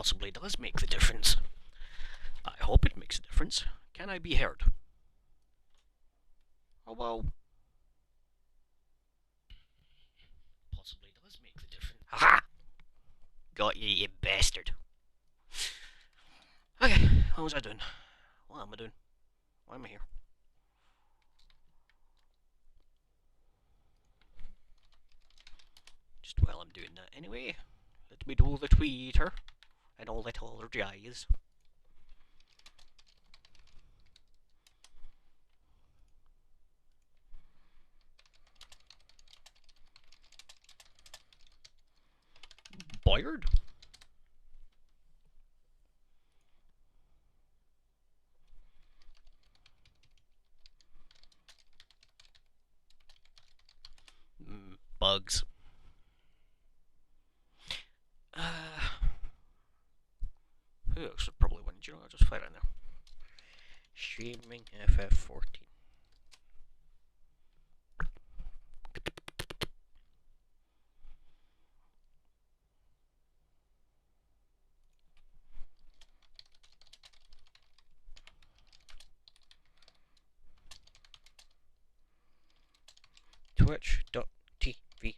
possibly does make the difference. I hope it makes a difference. Can I be heard? Hello? Possibly does make the difference. Haha! Got you, you bastard. Okay, what was I doing? What am I doing? Why am I here? Just while I'm doing that anyway, let me do the tweeter and all that other jazz. Boyard? Bugs. Who else would probably win? Do you know? I'll just fire in there. Streaming FF14. Twitch.tv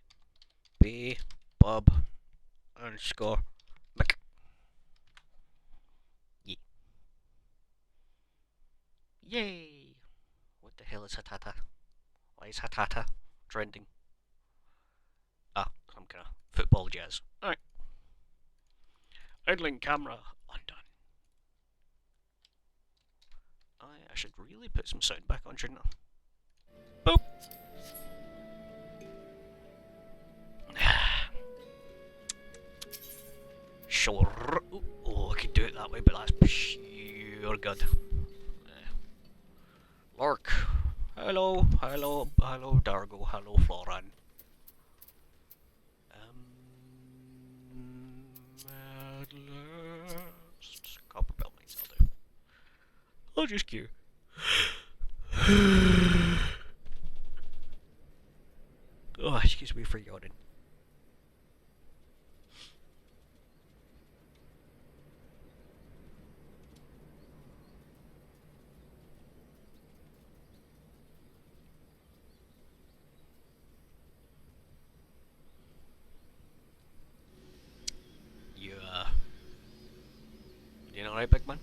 B Bob underscore Mick. Yay! What the hell is Hatata? Why is Hatata trending? Ah, some kind of football jazz. Alright. Idling camera undone. I should really put some sound back on, shouldn't I? Boop! Sure. Oh, I could do it that way, but that's pure good. Lark. Hello, hello, hello, Dargo, hello, Floran. At last. Copper bell might I'll do. I'll just queue. Oh, excuse me for yawning. You know, right, big man?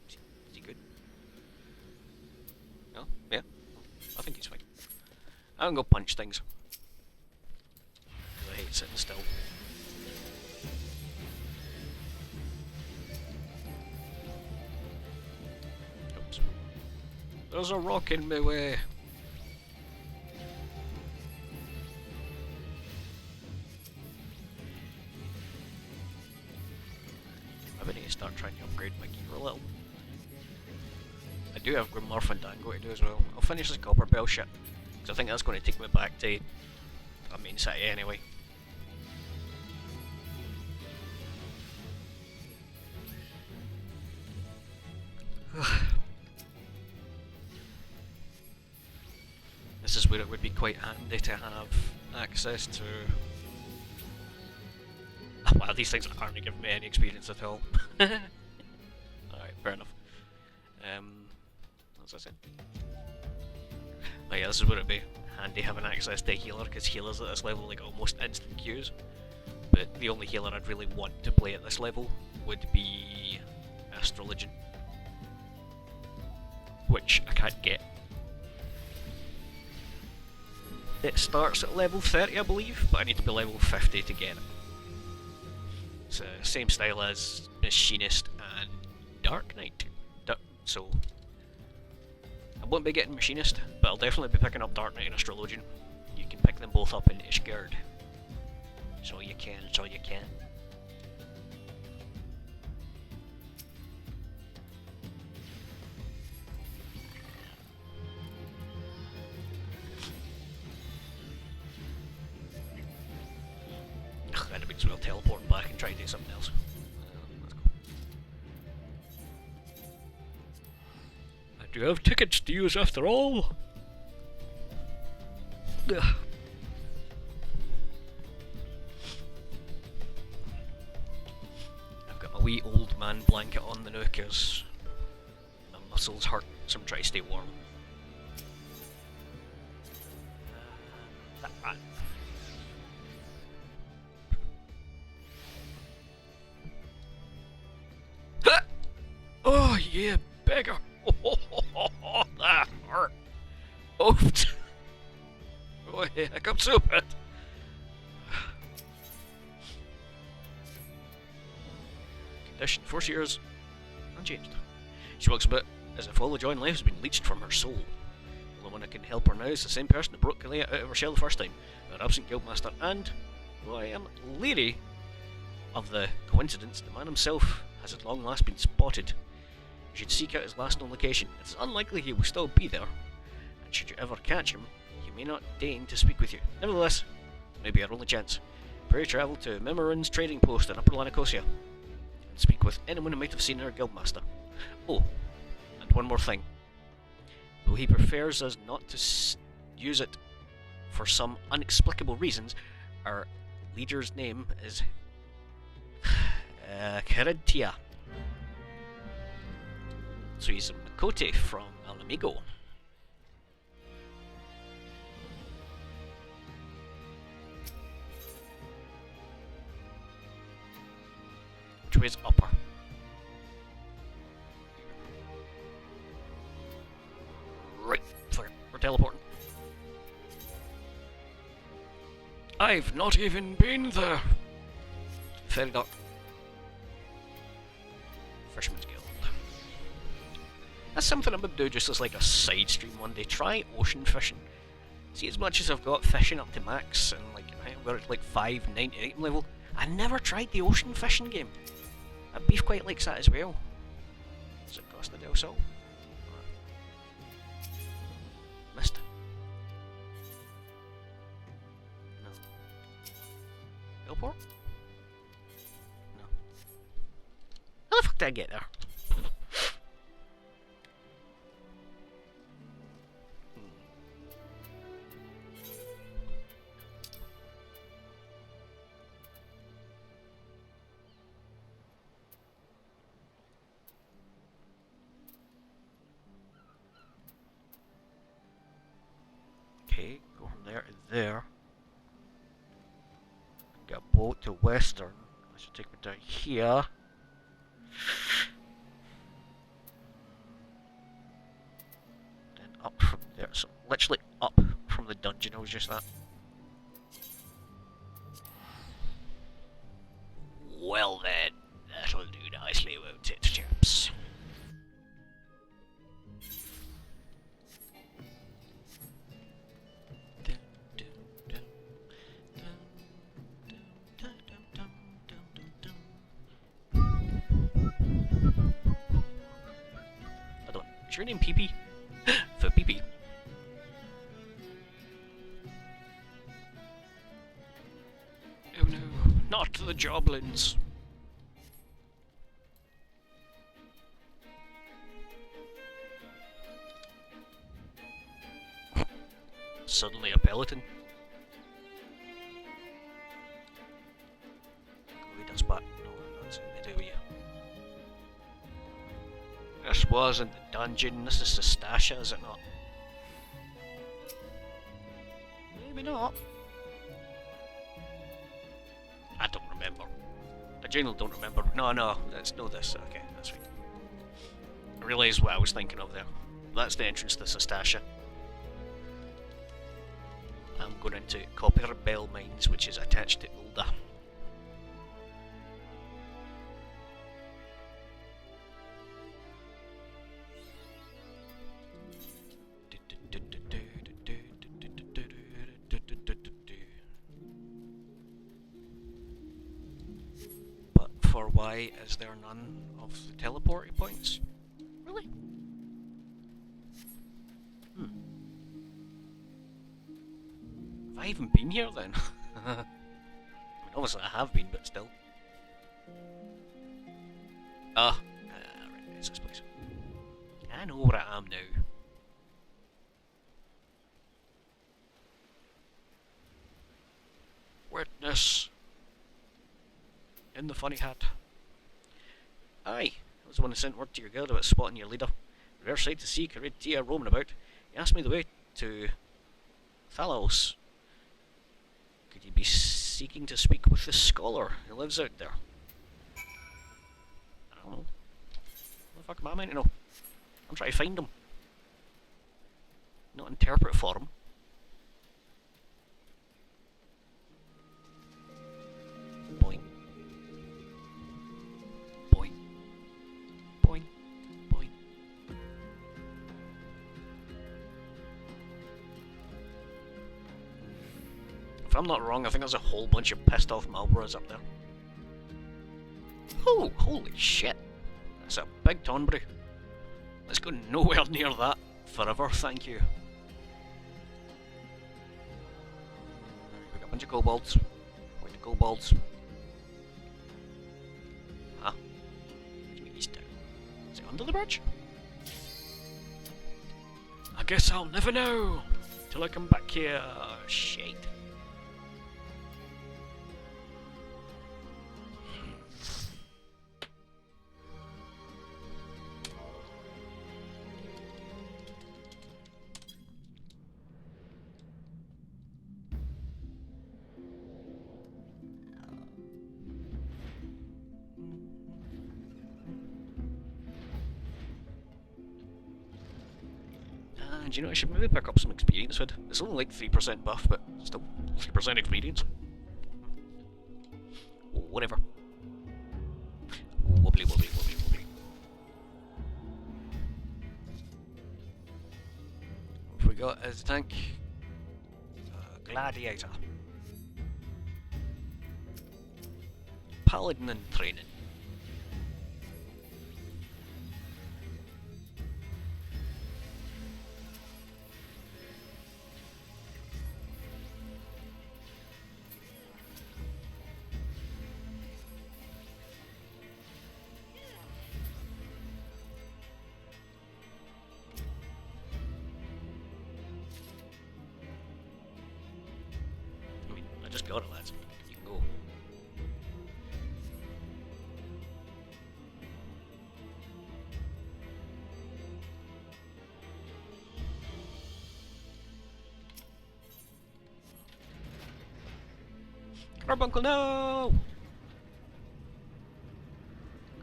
Is he good? No? Yeah? I think he's fine. I'm gonna go punch things. Because I hate sitting still. Oops. There's a rock in my way. I need to start trying to upgrade my gear a little. I do have Grimlar Fandango to do as well. I'll finish this Copper Bell shit, because I think that's going to take me back to a main city anyway. This is where it would be quite handy to have access to... Wow, these things aren't giving me any experience at all. Alright, fair enough. What was I saying? Oh yeah, this is where it'd be handy having access to a healer, because healers at this level like almost instant queues. But the only healer I'd really want to play at this level would be Astrologian, which I can't get. It starts at level 30, I believe, but I need to be level 50 to get it. It's same style as Machinist and Dark Knight. So I won't be getting Machinist, but I'll definitely be picking up Dark Knight and Astrologian. You can pick them both up in Ishgard. So you can, so you can. I'd have been well teleporting back and try to do something else. Let's go. I do have tickets to use after all. wee old man blanket on the nook as my muscles hurt, so I'm trying to stay warm. That. Oh yeah, beggar! Oh, that hurt. Oh, oh heck, I'm so bad. Condition 4 years, unchanged. She walks about as if all the joy in life has been leached from her soul. The only one that can help her now is the same person that broke Kalia out of her shell the first time, her absent guildmaster, and, though I am leery of the coincidence, the man himself has at long last been spotted. You should seek out his last known location. It is unlikely he will still be there, and should you ever catch him, he may not deign to speak with you. Nevertheless, it may be our only chance. Pray travel to Mimerin's trading post in Upper Lanicosia, and speak with anyone who might have seen our guildmaster. Oh, and one more thing. Though he prefers us not to use it for some inexplicable reasons, our leader's name is Carinthia. So he's a Makote from Alamigo. Which way is upper? Right, sorry, we're teleporting. I've not even been there. Fair enough. Fisherman's Guild. That's something I'm going to do just as like a side stream one day. Try ocean fishing. See, as much as I've got fishing up to max, and like I've got it to like 590 item level, I never tried the ocean fishing game. That beef quite likes that as well. Does it Costa del Sol? Missed it. No. Airport? No. How the fuck did I get there? Okay, go from there to there. Get a boat to Western. That should take me down here. Then up from there. So literally up from the dungeon I was just at. Well then, that'll do nicely, won't it, chaps? Is your name Pee-Pee? For Pee-Pee. Oh no, not the Joblins. Suddenly a Peloton. Who does back? No, that's in the do you. This wasn't the dungeon, this is the Stasha, is it not? Maybe not. I don't remember. I genuinely don't remember. No, let's know this. Okay, that's right. I realised what I was thinking of there. That's the entrance to Sastasha. I'm going into Copper Bell Mines, which is attached to Ulda. But for why is there none of the teleporting points? Really? Have I even been here then? I mean, obviously I have been, but still. Right, it's this place. I know where I am now. Witness in the funny hat. Aye, I was the one who sent word to your guild about spotting your leader. Rare sight to see Caridia roaming about. He asked me the way to Thalos. Could you be seeking to speak with the scholar who lives out there? I don't know. What the fuck am I meant to know? I'm trying to find him. Not interpret for him. Boing. Boing. Boing. Boing. If I'm not wrong, I think there's a whole bunch of pissed off Marlboros up there. Oh, holy shit. That's a big Tonberry. Let's go nowhere near that forever, thank you. We got a bunch of kobolds. Wait, the kobolds. Huh? He's down. Is it under the bridge? I guess I'll never know till I come back here. Shit. Do you know, I should maybe pick up some experience food. It's only like 3% buff, but still 3% experience. Whatever. Wobbly, wobbly, wobbly, wobbly. What have we got as a tank? Gladiator. Paladin in training. I just got it, lads. You can go. Carbuncle, no!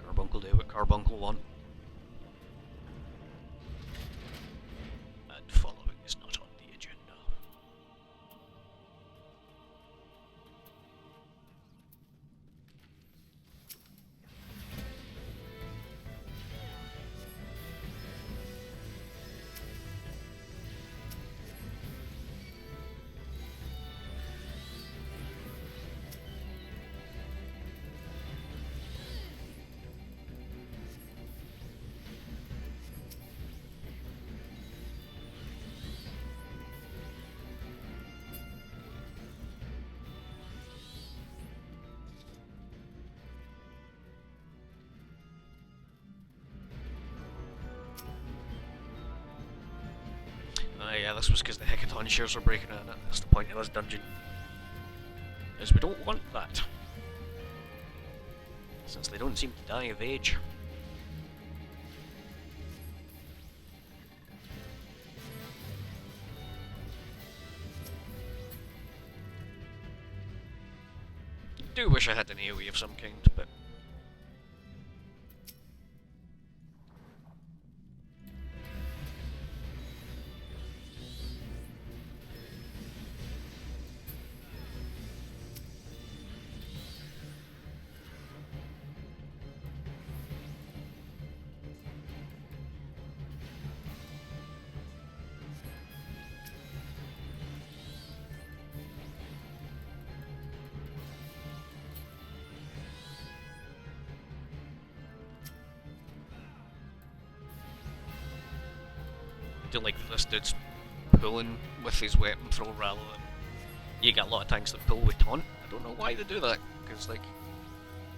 Carbuncle do what Carbuncle want. And following is not on the agenda. Yeah, this was because the Hecaton shares were breaking in. That's the point of this dungeon. Is we don't want that. Since they don't seem to die of age. Do wish I had an AoE of some kind, but I do like that this dude's pulling with his weapon throw rather than... You get a lot of tanks that pull with taunt. I don't know why they do that, because like...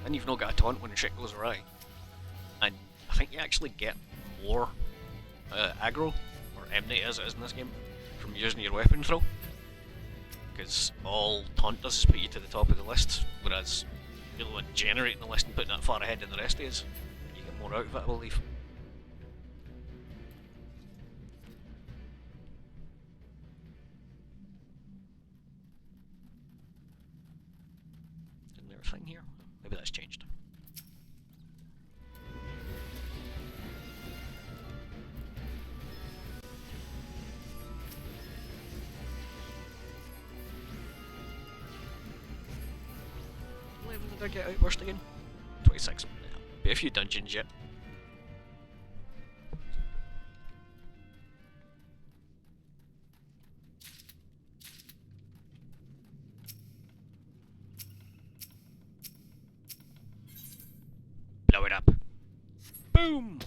And you've not got a taunt when shit goes awry. And I think you actually get more aggro, or enmity as it is in this game, from using your weapon throw. Because all taunt does is put you to the top of the list, whereas you're the one generating the list and putting that far ahead than the rest is. You more out of it, I believe. Isn't there a thing here? Maybe that's changed. What level did I get Outburst again? 26. Yeah. Be a few dungeons yet. Blow it up. Boom!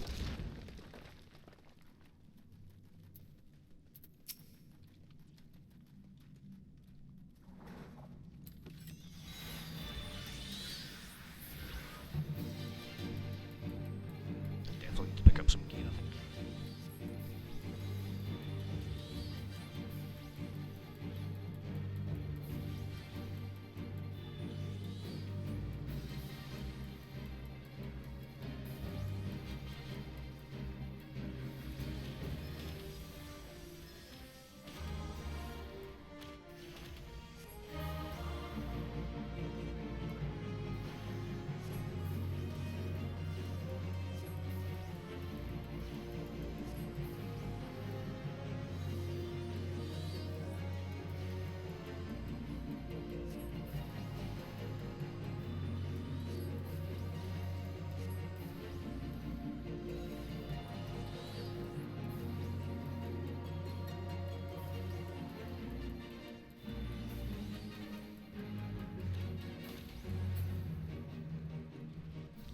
Definitely need to pick up some gear, I think.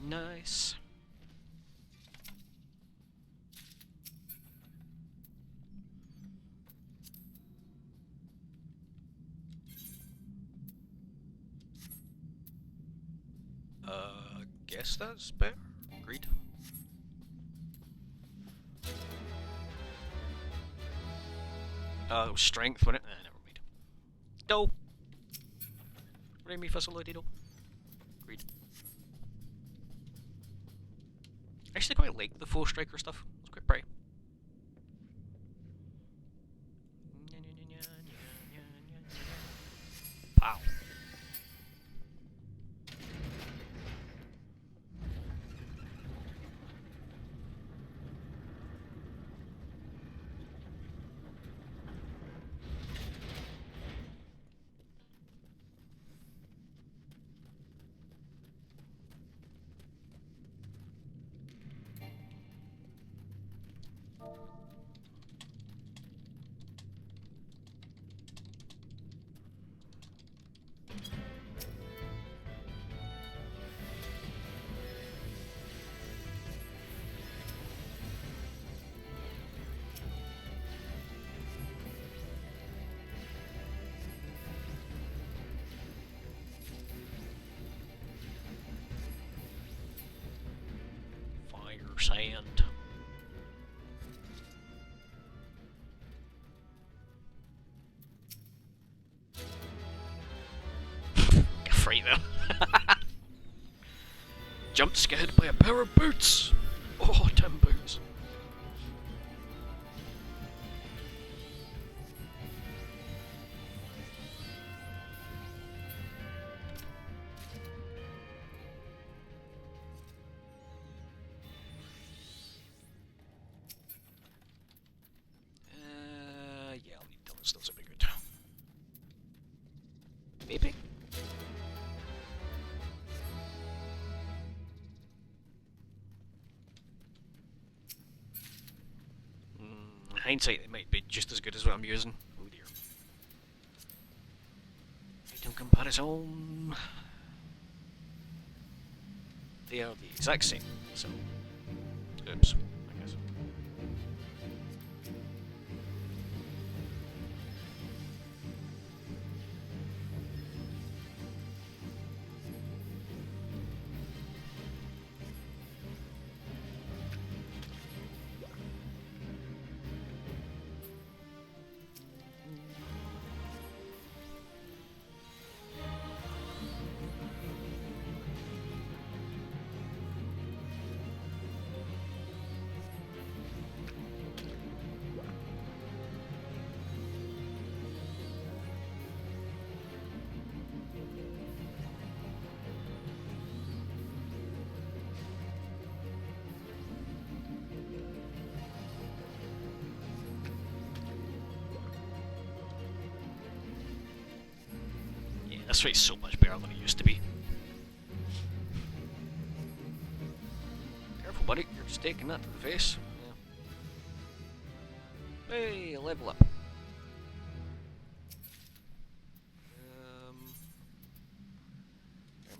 Nice. Guess that's better. Agreed. It was strength, wasn't it? Never mind. No! Remy Facilitato. Agreed. I actually quite like the Foe Striker stuff. It's quite pretty. Pow. Sand. Get free though. Jump scared by a pair of boots. Oh, damn boots. Yeah, I'll need those. Those would be good. Maybe? In hindsight, it might be just as good as what I'm using. Oh dear. Item comparison. They are the exact same, so. Oops, I guess. this fight's so much better than it used to be. Careful, buddy. You're just taking that to the face. Yeah. Hey, level up.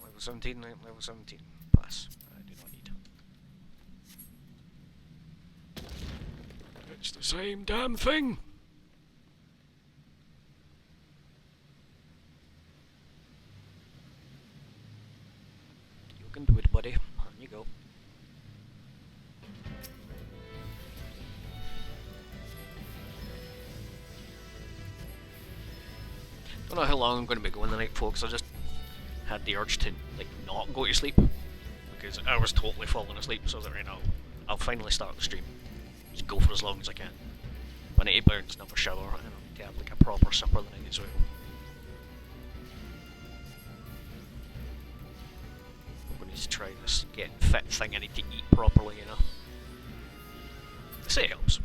Level 17, level 17. Pass. I do not need. It's the same damn thing! You can do it, buddy. On you go. Don't know how long I'm going to be going tonight, folks. I just had the urge to like not go to sleep because I was totally falling asleep. So that right now, I'll finally start the stream. Just go for as long as I can. I need to bounce, have a shower, and I need to have like a proper supper the night as well. I'm going to try this getting fit thing. I need to eat properly, you know. I say it helps,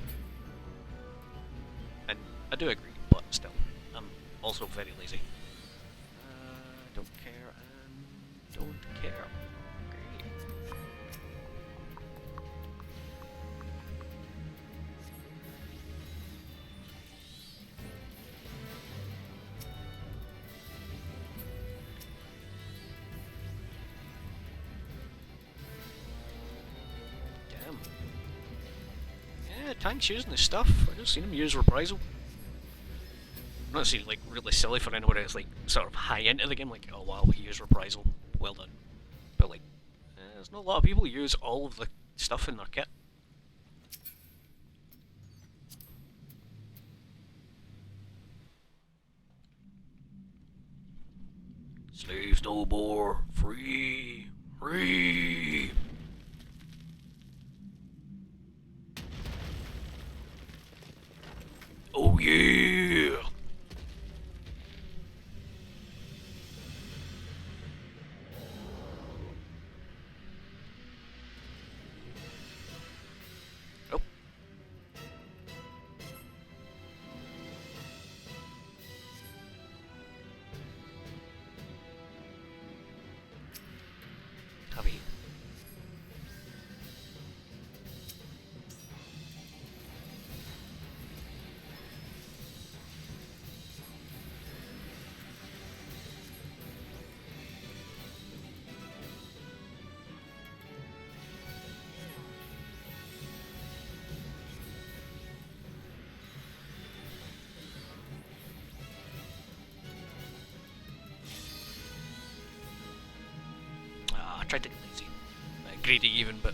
and I do agree, but still, I'm also very lazy. Don't care and don't care. Great. Damn. Yeah, Tank's using his stuff. I just seen him use Reprisal. Not see like really silly for anyone that's like sort of high into the game, like, oh wow, he used Reprisal, well done. But like, there's not a lot of people who use all of the stuff in their kit. Slaves no more, free, free. Oh yeah. Heavy. I tried to get lazy. Greedy even, but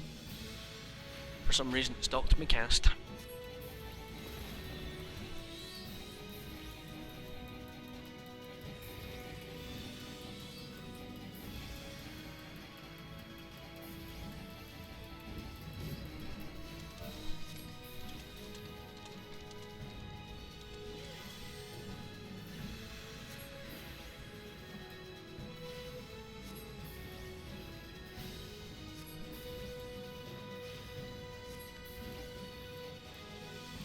for some reason it stopped me cast.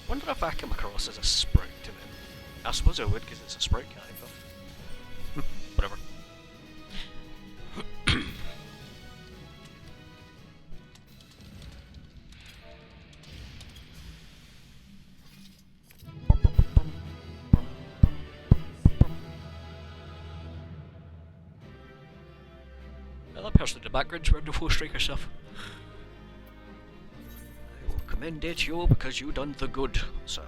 Wonder if I come across as a sprout to him. I suppose I would because it's a sprout guy, but whatever. Well, that person in the background's wearing the 4-striker stuff. Commendate you because you done the good, sir.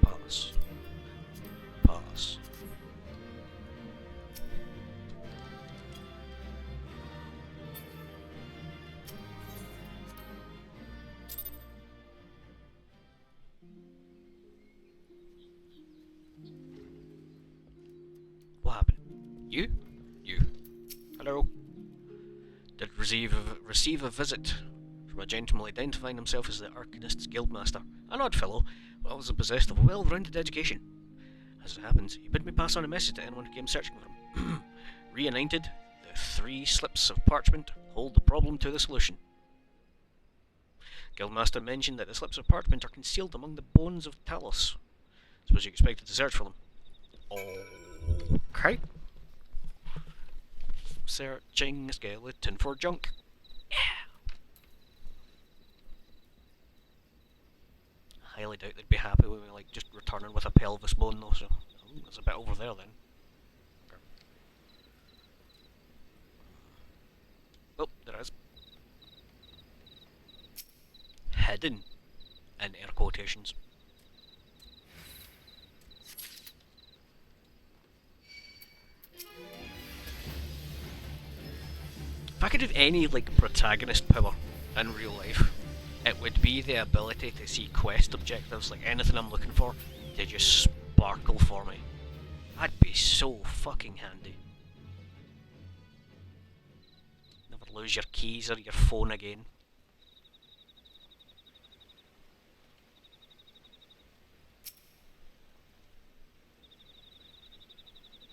Pass. Pass. What happened? You? You. Hello. Did receive a visit from a gentleman identifying himself as the Arcanist's Guildmaster. An odd fellow, but also possessed of a well-rounded education. As it happens, he bid me pass on a message to anyone who came searching for him. Reunited, the 3 slips of parchment hold the problem to the solution. Guildmaster mentioned that the slips of parchment are concealed among the bones of Talos. Suppose you expected to search for them. Okay. searching a skeleton for junk. Yeah! I highly doubt they'd be happy with me like just returning with a pelvis bone though, so there's a bit over there then. Oh, there is. Hidden, in air quotations. If I could have any like protagonist power in real life, it would be the ability to see quest objectives, like anything I'm looking for, to just sparkle for me. That'd be so fucking handy. Never lose your keys or your phone again.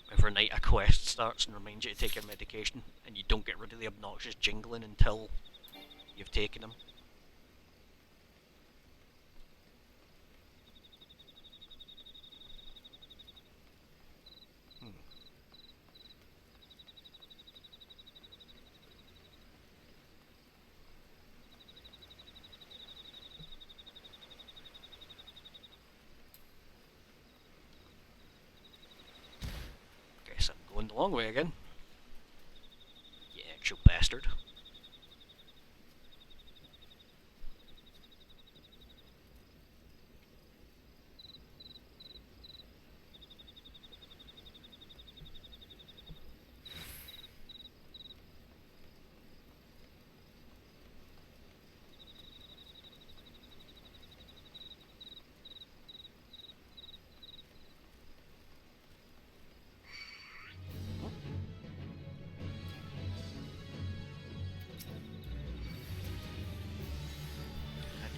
Every night a quest starts and reminds you to take your medication, and you don't get rid of the obnoxious jingling until you've taken them. Guess I'm going the long way again. You actual bastard.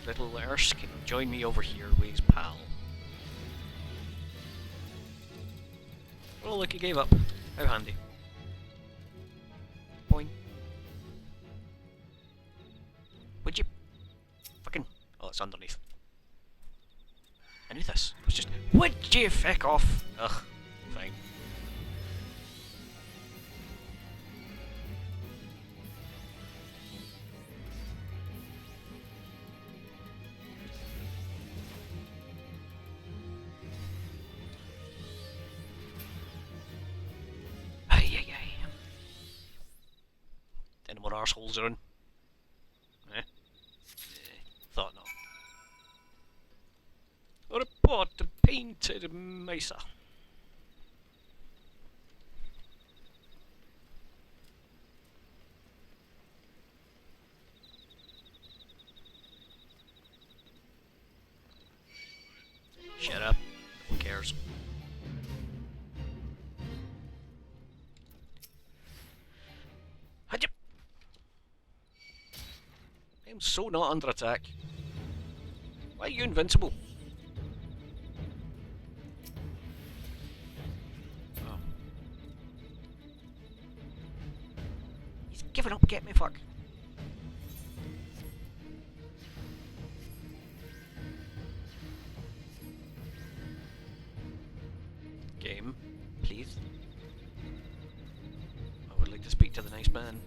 Little Ersk can join me over here with his pal. Oh look, he gave up. How handy. Boing. Would you fucking... Oh, it's underneath. I knew this. It was just... Would you feck off? Ugh. Fine. Any more arseholes are in? Eh? Thought not. A report to Painted Mesa. Shut up. No one cares. I'm so not under attack. Why are you invincible? Oh. He's given up, get me fuck. Game, please. I would like to speak to the nice man.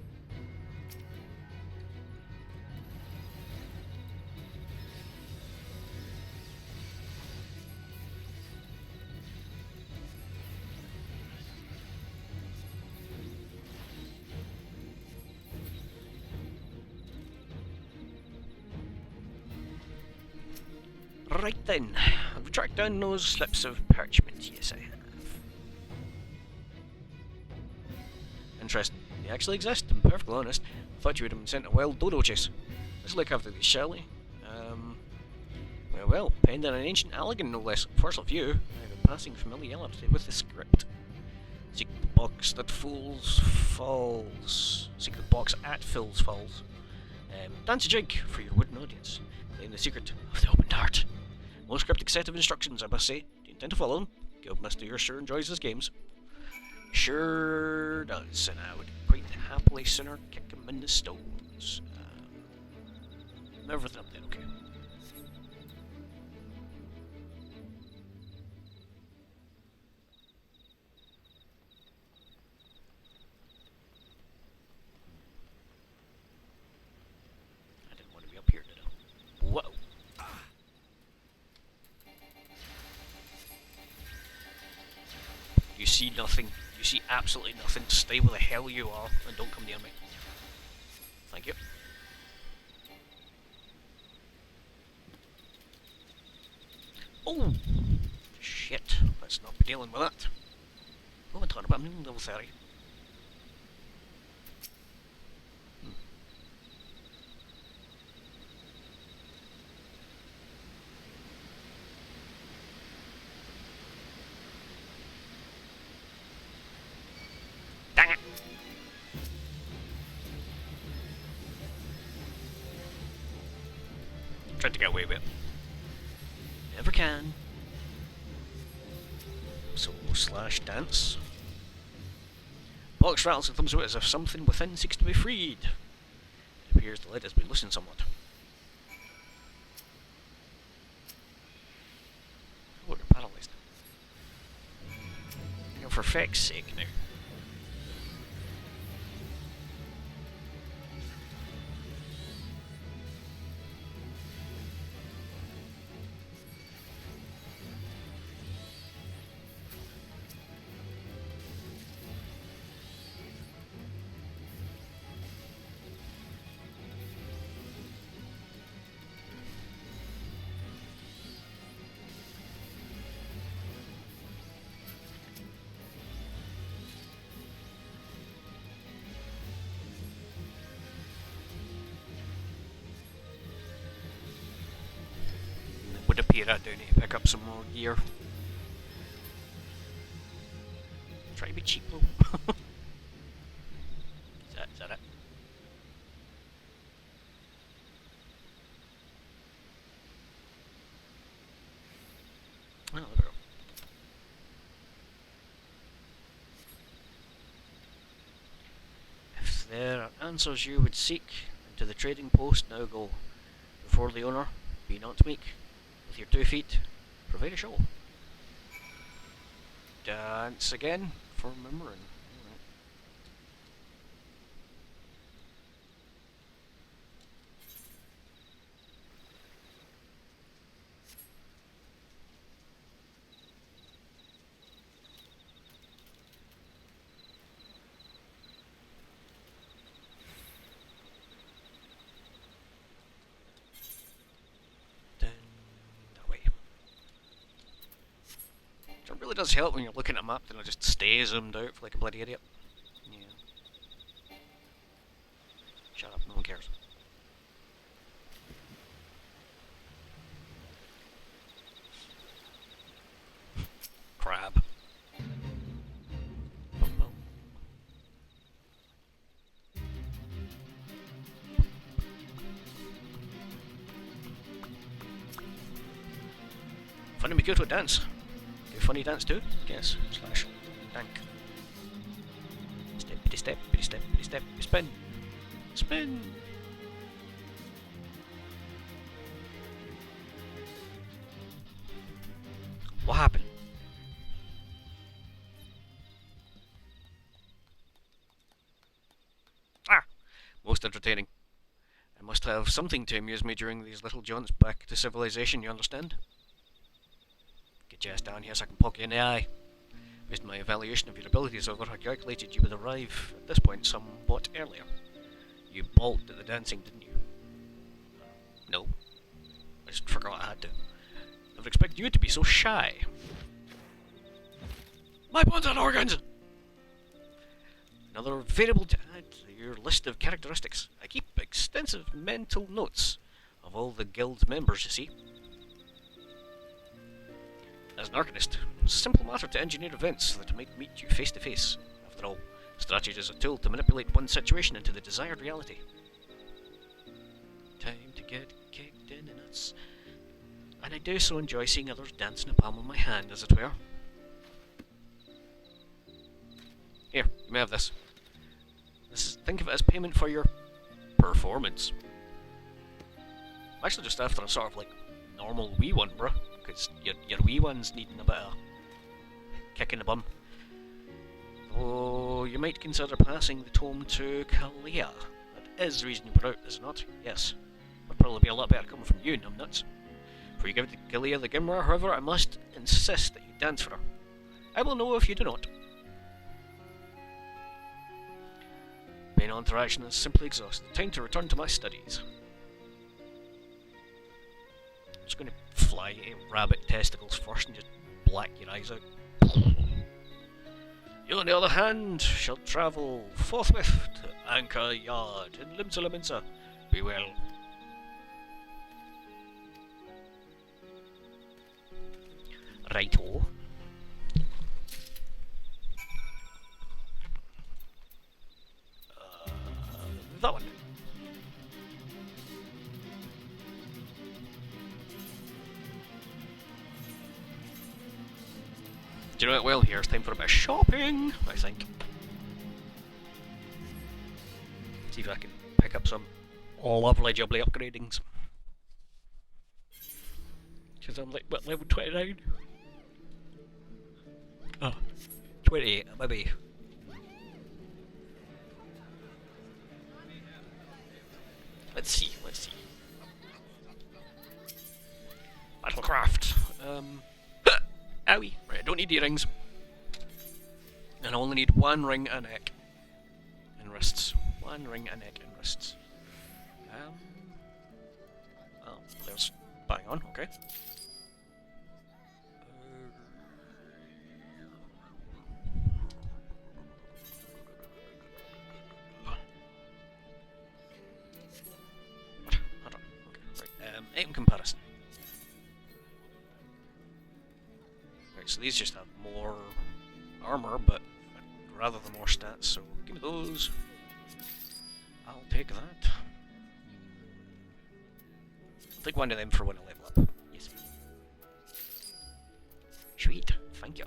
Right then, I've tracked down those slips of parchment, yes I have. Interesting, they actually exist, to be perfectly honest. I thought you would have been sent a wild dodo chase. Let's look after these, shall we? Well, penned in an ancient Allegan no less. First of you, I have a passing familiarity with the script. Seek the box that fools falls. Seek the box at fools falls. Dance a jig for your wooden audience. Claim the secret of the open dart. Most cryptic set of instructions, I must say. Do you intend to follow them? Guildmaster here sure enjoys his games. Sure does, and I would quite happily sooner kick him in the stones. Everything up there, okay. see nothing. You see absolutely nothing. Stay where the hell you are and don't come near me. Thank you. Oh! Shit. Let's not be dealing with that. What am I talking about? I'm in level 30. Dang it! Tried to get away with it. Never can. So, slash dance. Box rattles and thumbs out as if something within seeks to be freed. It appears the lid has been loosened somewhat. Oh, they're paralysed. You know, for feck's sake now. Would appear I do need to pick up some more gear. Try to be cheap though. Is that it? Oh, there we go. If there are answers you would seek, into the trading post now go. Before the owner, be not meek. With your 2 feet, provide a show. Dance again for remembering. It really does help when you're looking at a map, then I'll just stay zoomed out for like a bloody idiot. Yeah. Shut up, no one cares. Crab. Funny Mikoto dance. Funny dance too? Yes. Slash. Dank. Step, bitty step, bitty step, bitty step, spin. Spin! What happened? Ah! Most entertaining. I must have something to amuse me during these little jaunts back to civilization, you understand? Get your ass down here so I can poke you in the eye. Based on my evaluation of your abilities, however, I calculated you would arrive at this point somewhat earlier. You balked at the dancing, didn't you? No. I just forgot I had to. Never expected you to be so shy. My bones and organs! Another variable to add to your list of characteristics. I keep extensive mental notes of all the guild's members, you see. As an arcanist, it's a simple matter to engineer events that might meet you face to face. After all, strategy is a tool to manipulate one situation into the desired reality. Time to get kicked in the nuts. And I do so enjoy seeing others dance in the palm of my hand, as it were. Here, you may have this. Think of it as payment for your performance. I'm actually just after a sort of like normal wee one, bruh. Because your wee one's needing a bit of kick in the bum. Though you might consider passing the tome to Kalia. That is the reason you were out, is it not? Yes. Would probably be a lot better coming from you, numbnuts. Before you give it to Kalia the Gimra, however, I must insist that you dance for her. I will know if you do not. Final interaction is simply exhausted. Time to return to my studies. I'm just going to fly rabbit testicles first and just black your eyes out. You, on the other hand, shall travel forthwith to Anchor Yard in Limsa Laminsa. Be well. Righto. That one. Do you know what? Well, here's time for a bit of shopping, I think. See if I can pick up some lovely jubbly upgradings. Because I'm like, what, level 29? Oh, 28, maybe. Let's see. Battlecraft. Owie. Right, I don't need earrings. And I only need one ring a neck. And wrists. One ring a neck and wrists. Oh, there's bang on, okay. Hold on. Okay, right. Item comparison. Right, so these just have more armor, but rather than more stats, so give me those. I'll take that. I'll take one of them for when I level up. Yes. Sweet, thank you.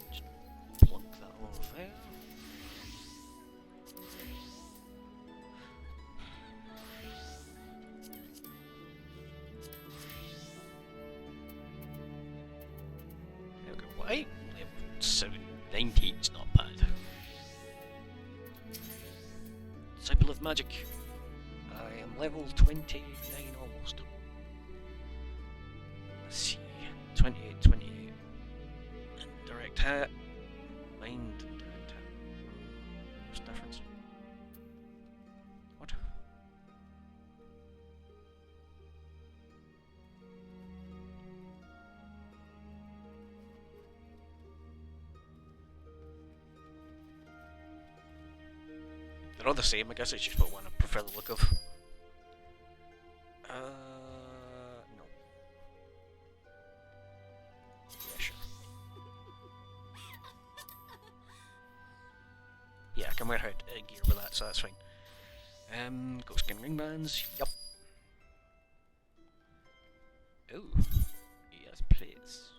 Just plunk that over there. Okay, level 719's not bad. Disciple of Magic. I am level 29 almost. Let's see. 28. Indirect hit. Mind indirect hit. What's the difference? What? They're all the same, I guess it's just what one I prefer the look of. No. Yeah, sure. Yeah, I can wear gear with that, so that's fine. Ghost skin ring bands, yup. Ooh. Yes, please.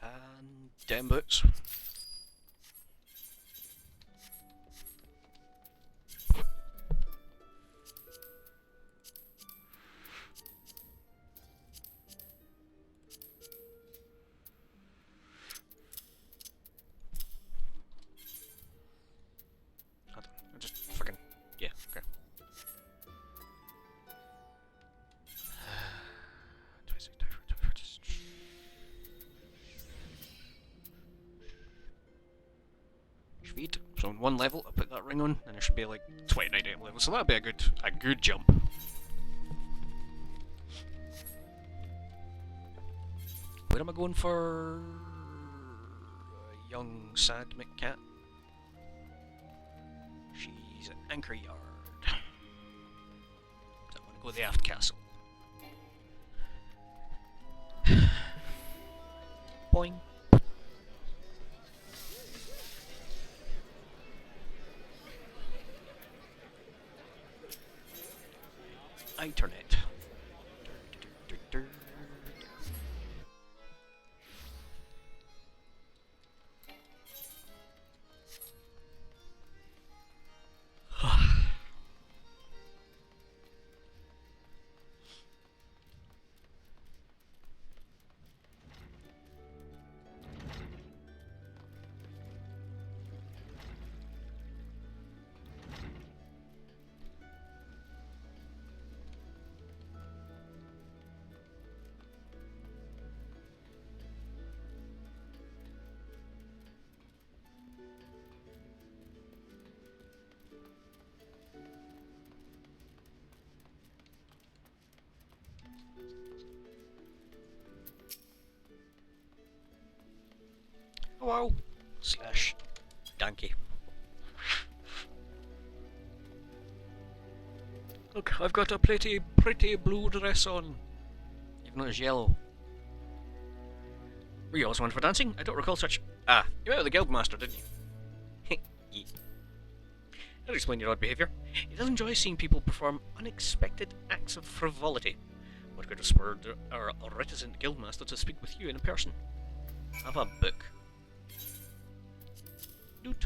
And down boots. I just fucking, yeah, okay. Sweet. So in one level, I put that ring on, and it should be like 29 item level. So that'd be a good jump. Where am I going for? A young sad McCat. She's at Anchor Yard. So I'm gonna go to the Aft Castle. Boing. Internet. Hello. Slash donkey. Look, I've got a pretty blue dress on. Even though it's yellow. Were you also one for dancing? I don't recall such. Ah, you went with the Guildmaster, didn't you? Yeah. That'll explain your odd behaviour. He does enjoy seeing people perform unexpected acts of frivolity. What could have spurred our reticent Guildmaster to speak with you in person? Have a book. Doot.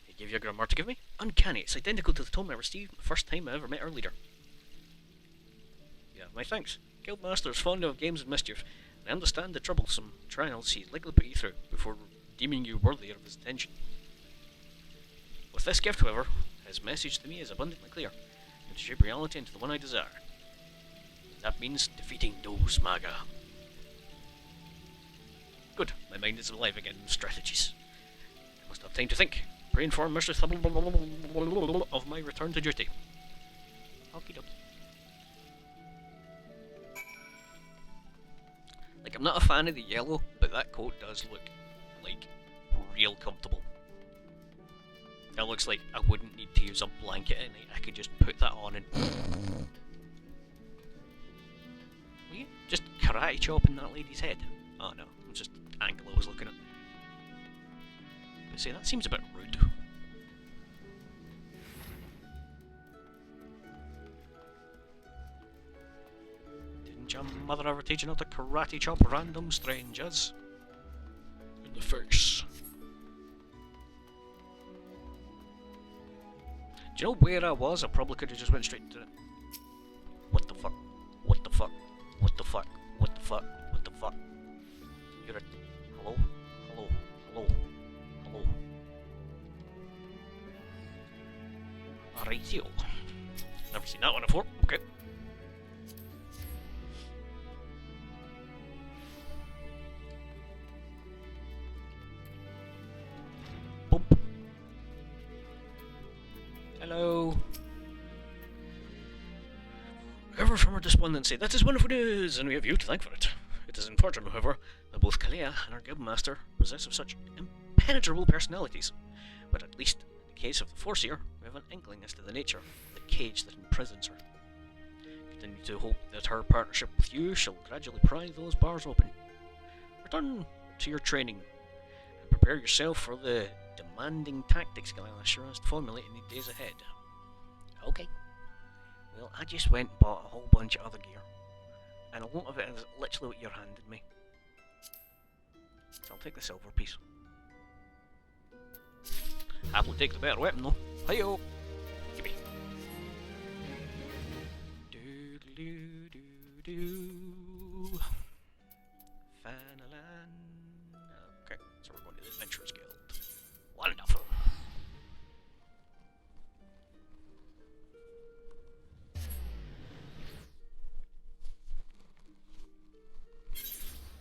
He gave you a grammar to give me? Uncanny. It's identical to the tome I received the first time I ever met our leader. Yeah, my thanks. Guildmaster is fond of games and mischief, and I understand the troublesome trials he's likely to put you through before deeming you worthy of his attention. With this gift, however, his message to me is abundantly clear, and to shape reality into the one I desire. That means defeating Dos Maga. Good, my mind is alive again in strategies. I must have time to think. Pray inform Mistress of my return to duty. Okie dokie. Like, I'm not a fan of the yellow, but that coat does look, like, real comfortable. It looks like I wouldn't need to use a blanket at night. I could just put that on and... Were you just karate chopping that lady's head? Oh no, it was just the angle I was looking at. But see, that seems a bit rude. Didn't your mother ever teach you not to karate chop random strangers? In the face. Do you know where I was? I probably could have just went straight to it. What the fuck? What the fuck? What the fuck? What the fuck? What the fuck? You're a... Hello? Hello? Hello? Hello? Alrightio. Never seen that one before. Okay. Bump. Hello. Recover from our despondency. That is wonderful news, and we have you to thank for it. It is unfortunate, however, that both Kalea and our Guildmaster possess of such impenetrable personalities. But at least in the case of the Foreseer, we have an inkling as to the nature of the cage that imprisons her. Continue to hope that her partnership with you shall gradually pry those bars open. Return to your training, and prepare yourself for the demanding tactics Galactus has to formulate in the days ahead. Okay. Well, I just went and bought a whole bunch of other gear, and a lot of it is literally what you're handing me. So I'll take the silver piece. Happily take the better weapon though. Hi-yo! Gimme. Doo-doo-doo-doo. Fanalan. Okay, so we're going to the Adventurers Guild. Wonderful.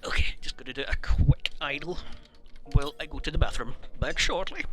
Okay, just gonna do a quick idle while I go to the bathroom. Back shortly.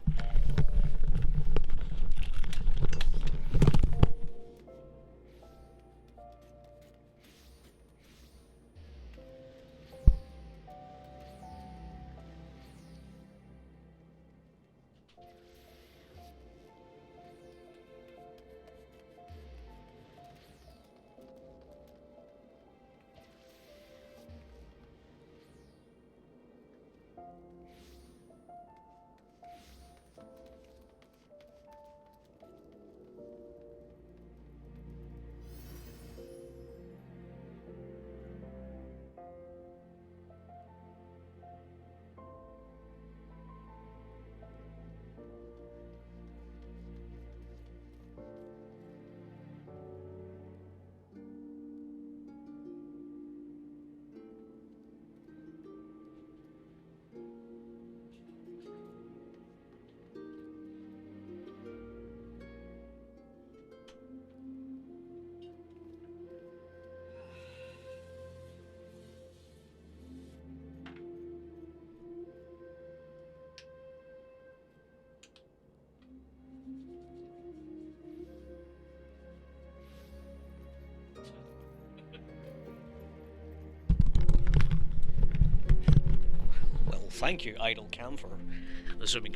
thank you, Idle Cam, for resuming.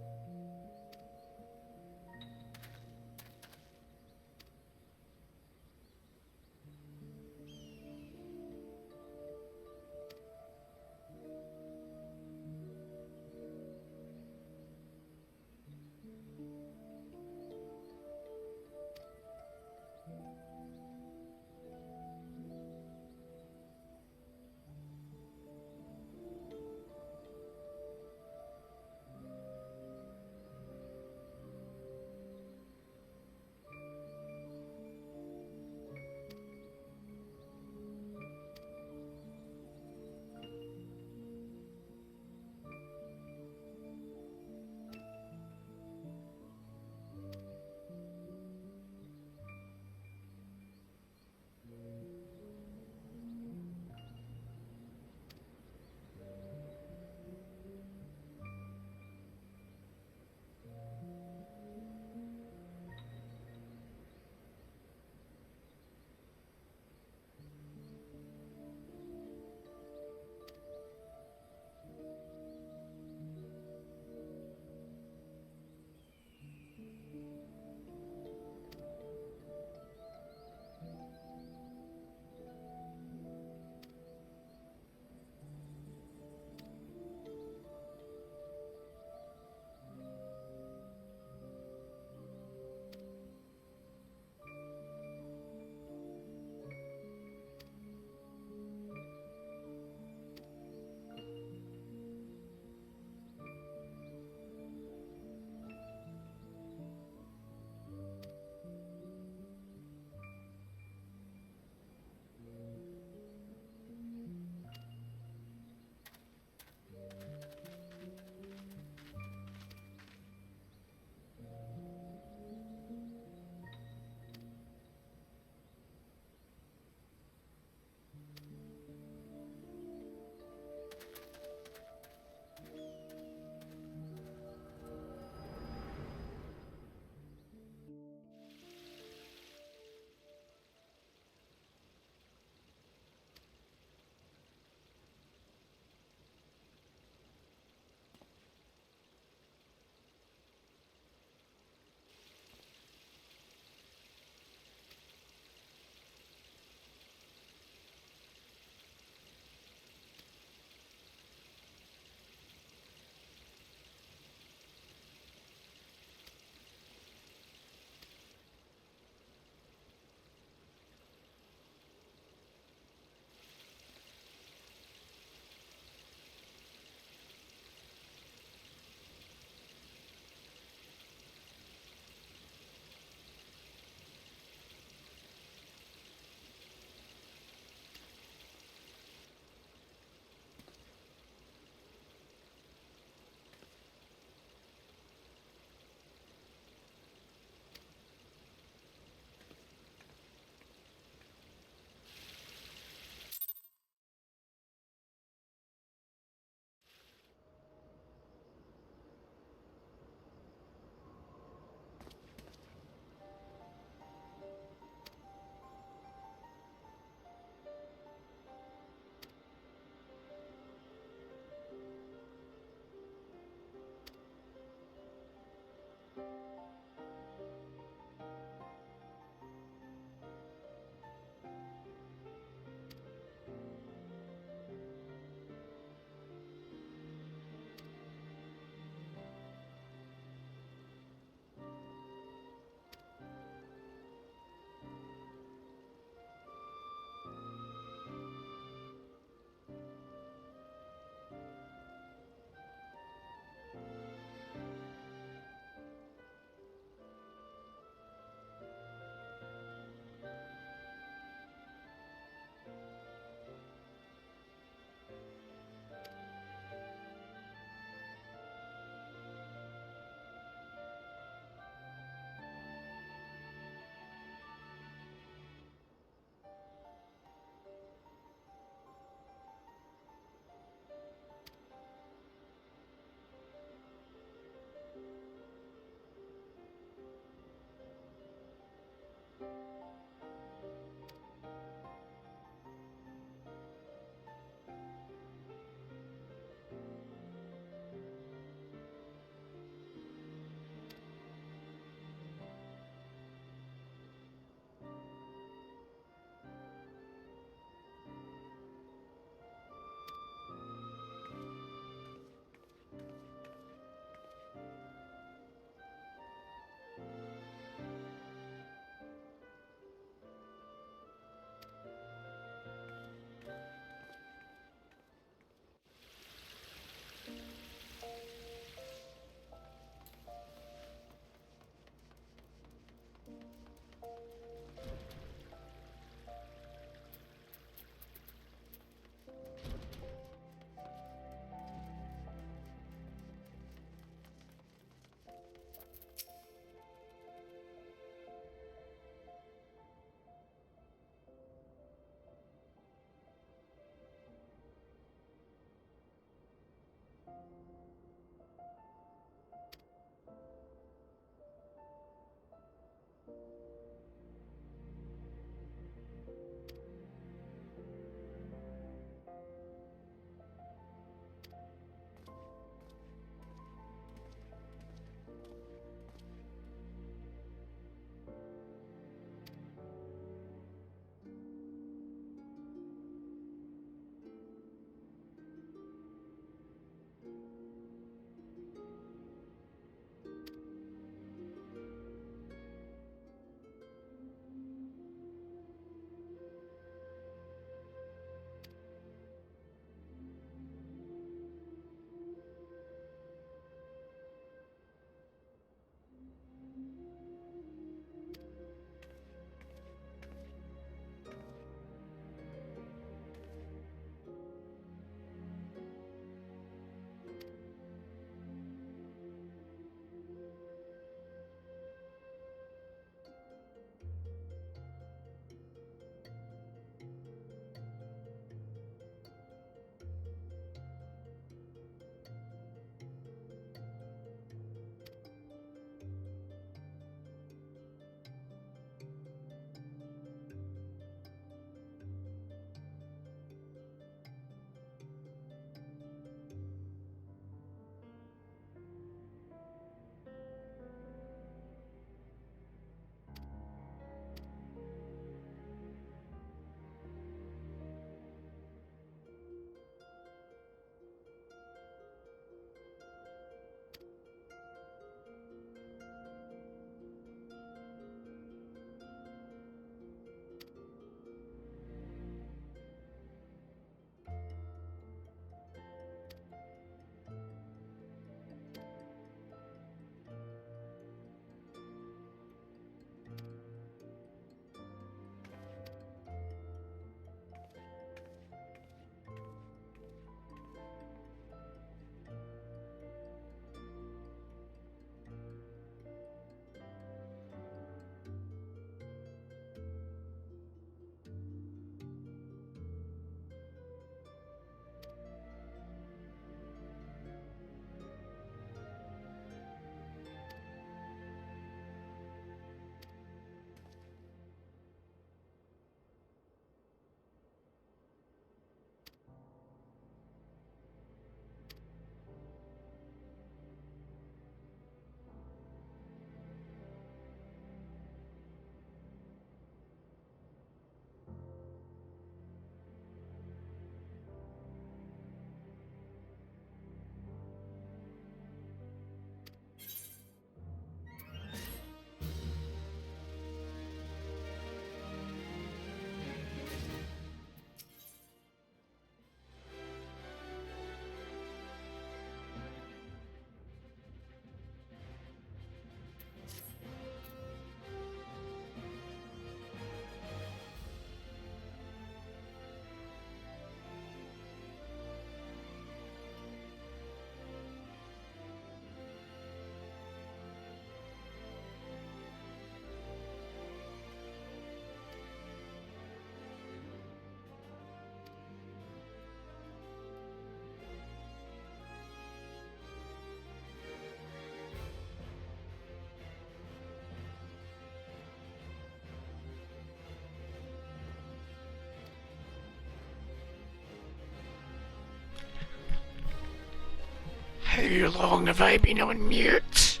How long have I been on mute?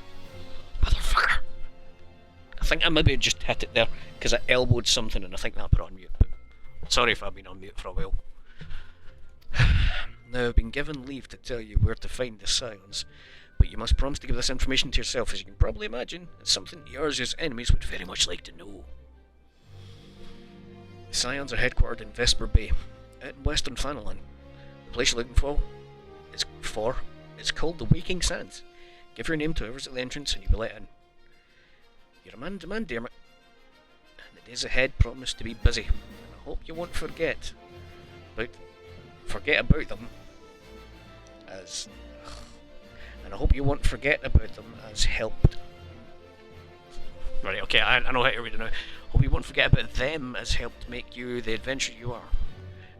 Motherfucker. I think I maybe just hit it there because I elbowed something and I think that put it on mute. But sorry if I've been on mute for a while. Now I've been given leave to tell you where to find the Scions, but you must promise to give this information to yourself. As you can probably imagine, it's something Yarza's enemies would very much like to know. The Scions are headquartered in Vesper Bay, out in western Fanalan. The place you're looking for is called the Waking Sands. Give your name to whoever's at the entrance and you'll be let in. You're a man to man, Dermot. The days ahead promise to be busy, and I hope you won't forget about them as helped. Right, okay, I know how to read it now. Hope you won't forget about them as helped make you the adventurer you are.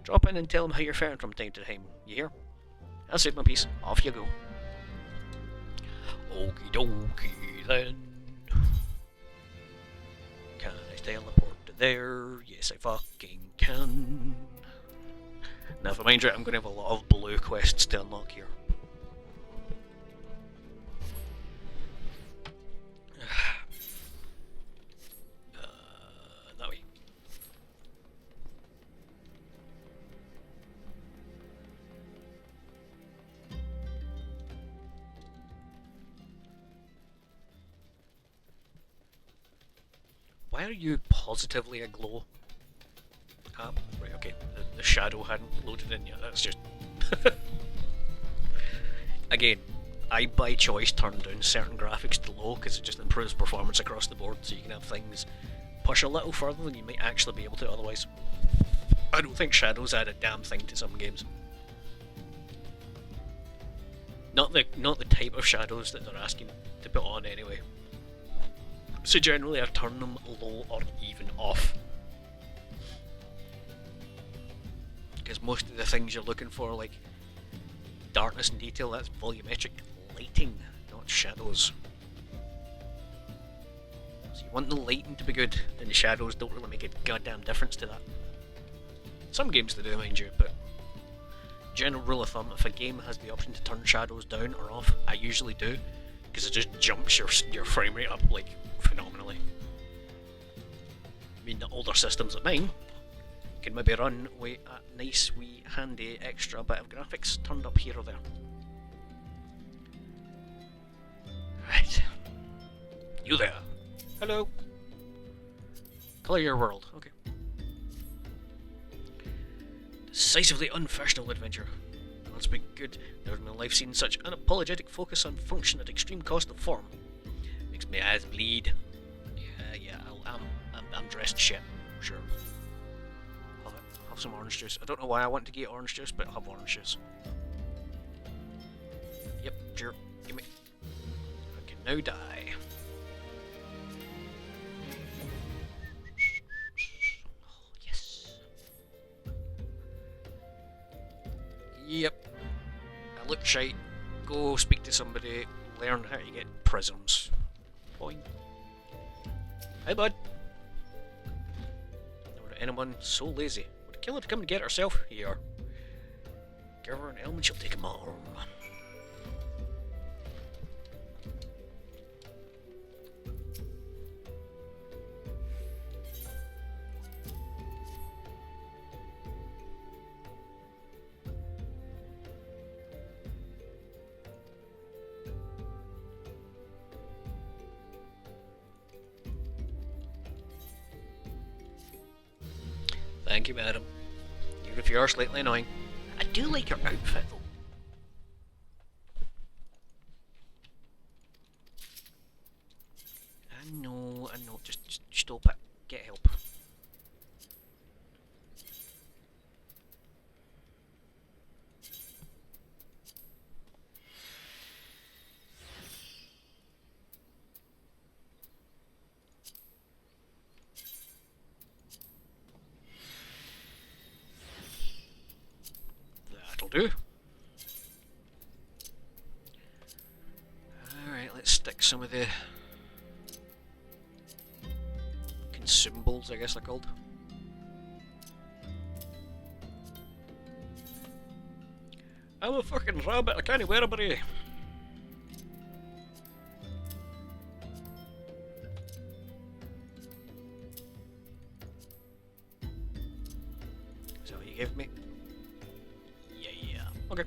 Drop in and tell them how you're faring from time to time. You hear? I'll save my piece. Off you go. Okie dokie then. Can I teleport to there? Yes, I fucking can. Now, if I mind right, I'm going to have a lot of blue quests to unlock here. That way. Why are you positively aglow? Right, okay, the shadow hadn't loaded in yet, that's just... Again, I by choice turned down certain graphics to low because it just improves performance across the board, so you can have things push a little further than you might actually be able to otherwise. I don't think shadows add a damn thing to some games. Not the type of shadows that they're asking to put on anyway. So generally I turn them low or even off. Because most of the things you're looking for, like darkness and detail, that's volumetric lighting, not shadows. So you want the lighting to be good, and the shadows don't really make a goddamn difference to that. Some games they do, mind you, but general rule of thumb, if a game has the option to turn shadows down or off, I usually do, because it just jumps your frame rate up like phenomenally. I mean, the older systems like mine can maybe run with a nice wee handy extra bit of graphics turned up here or there. Right. You there. Hello. Colour your world. Okay. Decisively unfashionable adventure. That's been good. Never in my life seen such unapologetic focus on function at extreme cost of form. Makes my eyes bleed. Yeah, I'm dressed shit. Sure. Have some orange juice. I don't know why I want to get orange juice, but I'll have orange juice. Yep, sure. Give me. I can now die. Oh, yes. Yep. I look shite. Go speak to somebody. Learn how to get prisms. Boing. Hi, bud. Never anyone so lazy. Kill her to come and get herself here. Give her an element, she'll take him home. Thank you, madam. Even if you are slightly annoying. I do like your outfit, though. I know. Just stop it. Get help. Do. Alright, let's stick some of the consumables, I guess they're called. I'm a fucking rabbit, I can't wear a beret. gave me. Yeah. Okay.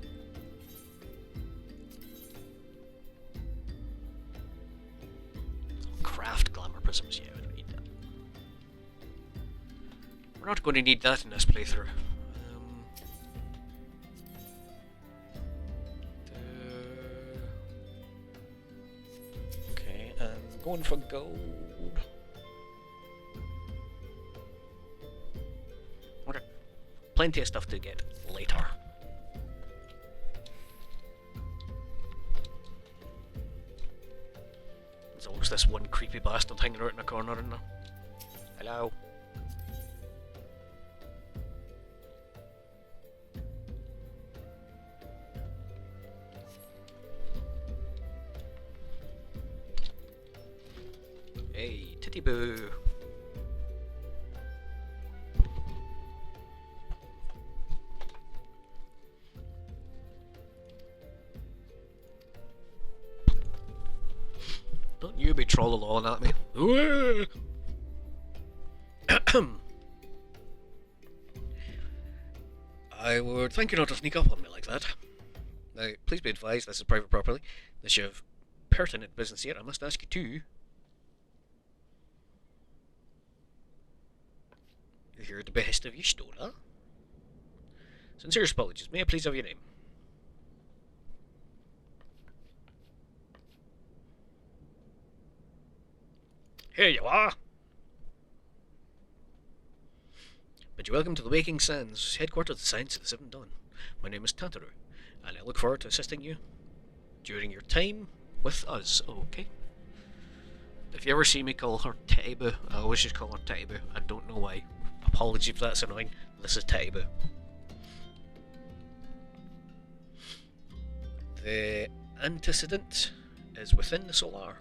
Craft glamour prisms, yeah, we don't need that. We're not going to need that in this playthrough. Okay, and going for gold. Okay, plenty of stuff to get later. There's always this one creepy bastard hanging out in a corner in there. Hello. Hey, titty boo. Don't you be troll-a-lawing at me. I would thank you not to sneak up on me like that. Now, please be advised this is private property. Unless you have pertinent business here, I must ask you to... You're here at the behest of Y'shtola. Sincere apologies. May I please have your name? Here you are! But you're welcome to the Waking Sands, headquarters of the Science of the Seventh Dawn. My name is Tataru, and I look forward to assisting you during your time with us, okay? If you ever see me call her Taibu, I always just call her Taibu. I don't know why. Apologies if that's annoying. This is Taibu. The antecedent is within the solar.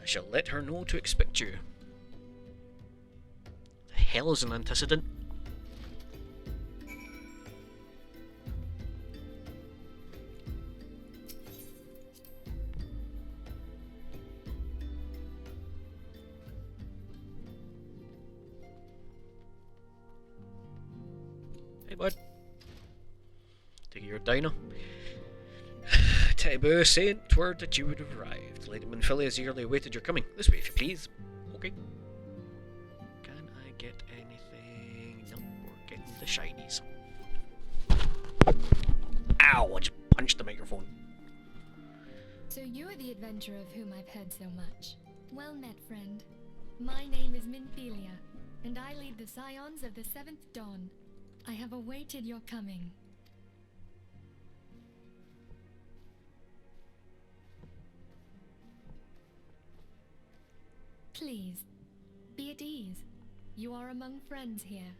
I shall let her know to expect you. The hell is an antecedent? Hey bud. Take your dino. Taibu sent word that you would have arrived. Lady Minfilia has eagerly awaited your coming. This way, if you please. Okay. Can I get anything? No, we're getting the shinies. Ow! I just punched the microphone. So you're the adventurer of whom I've heard so much. Well met, friend. My name is Minfilia, and I lead the Scions of the Seventh Dawn. I have awaited your coming. Please, be at ease. You are among friends here.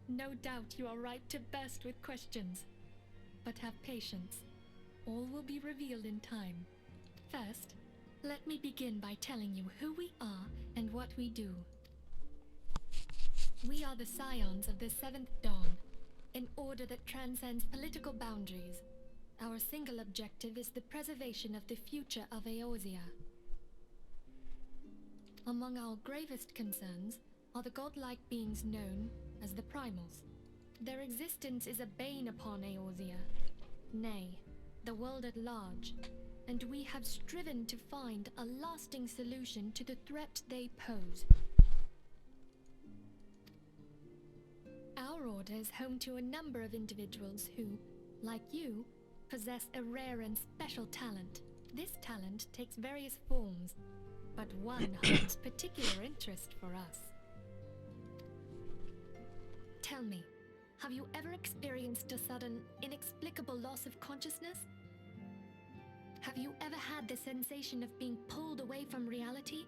No doubt you are ripe to burst with questions. But have patience. All will be revealed in time. First, let me begin by telling you who we are and what we do. We are the Scions of the Seventh Dawn, an order that transcends political boundaries. Our single objective is the preservation of the future of Eorzea. Among our gravest concerns are the godlike beings known as the Primals. Their existence is a bane upon Eorzea, nay, the world at large, and we have striven to find a lasting solution to the threat they pose. Our order is home to a number of individuals who, like you, possess a rare and special talent. This talent takes various forms, but one holds particular interest for us. Tell me, have you ever experienced a sudden, inexplicable loss of consciousness? Have you ever had the sensation of being pulled away from reality?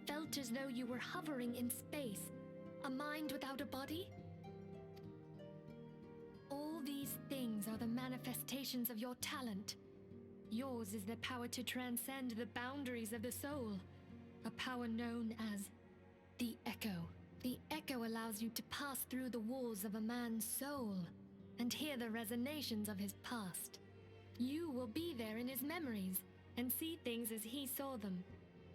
Felt as though you were hovering in space, a mind without a body? All these things are the manifestations of your talent. Yours is the power to transcend the boundaries of the soul, a power known as the Echo. The Echo allows you to pass through the walls of a man's soul and hear the resonations of his past. You will be there in his memories, and see things as he saw them.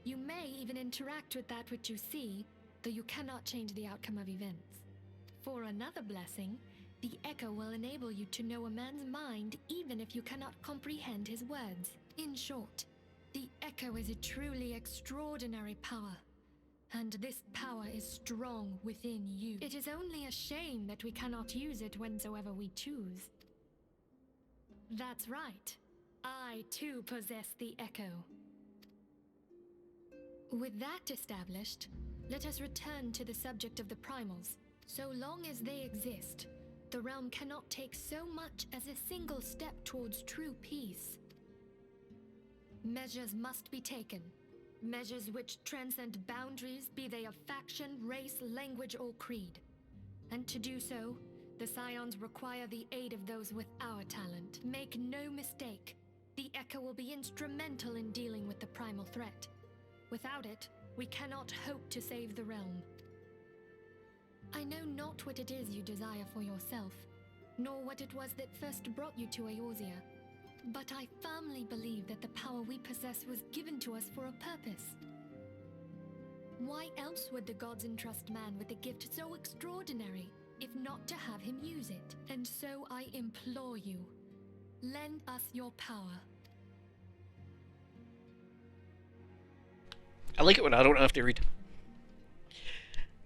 You may even interact with that which you see, though you cannot change the outcome of events. For another blessing, the Echo will enable you to know a man's mind even if you cannot comprehend his words. In short, the Echo is a truly extraordinary power, and this power is strong within you. It is only a shame that we cannot use it whensoever we choose. That's right. I too possess the Echo. With that established, let us return to the subject of the primals. So long as they exist, the realm cannot take so much as a single step towards true peace. Measures must be taken. Measures which transcend boundaries, be they of faction, race, language, or creed. And to do so, the Scions require the aid of those with our talent. Make no mistake, the Echo will be instrumental in dealing with the primal threat. Without it, we cannot hope to save the realm. I know not what it is you desire for yourself, nor what it was that first brought you to Eorzea, but I firmly believe that the power we possess was given to us for a purpose. Why else would the gods entrust man with a gift so extraordinary, if not to have him use it? And so I implore you, lend us your power. I like it when I don't have to read.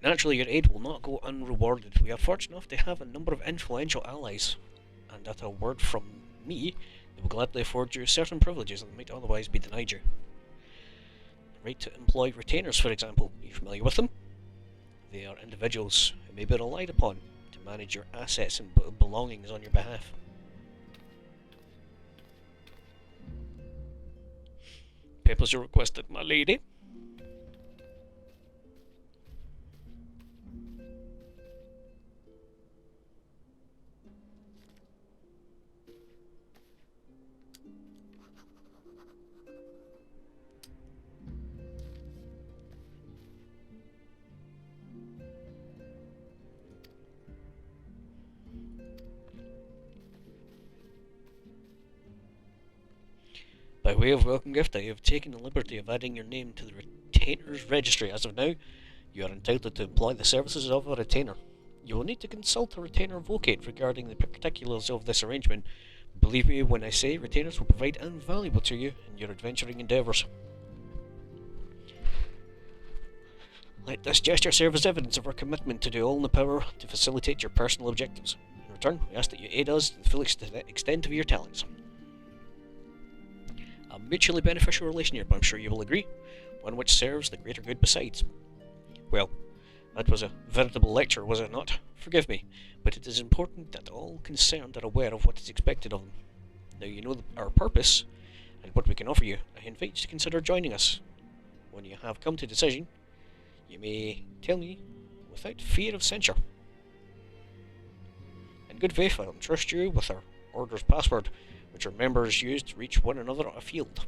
Naturally, your aid will not go unrewarded. We are fortunate enough to have a number of influential allies, and at a word from me, they will gladly afford you certain privileges that might otherwise be denied you. The right to employ retainers, for example. Are you familiar with them? They are individuals who may be relied upon to manage your assets and belongings on your behalf. Papers are requested, my lady. By way of welcome gift, I have taken the liberty of adding your name to the Retainer's Registry. As of now, you are entitled to employ the services of a retainer. You will need to consult a retainer vocate regarding the particulars of this arrangement. Believe me when I say retainers will provide invaluable to you in your adventuring endeavours. Let this gesture serve as evidence of our commitment to do all in the power to facilitate your personal objectives. In return, we ask that you aid us to the full extent of your talents. A mutually beneficial relationship, I'm sure you will agree, one which serves the greater good besides. Well, that was a veritable lecture, was it not? Forgive me, but it is important that all concerned are aware of what is expected of them. Now you know our purpose, and what we can offer you. I invite you to consider joining us. When you have come to decision, you may tell me without fear of censure. In good faith, I'll entrust you with our order's password, which our members use to reach one another afield.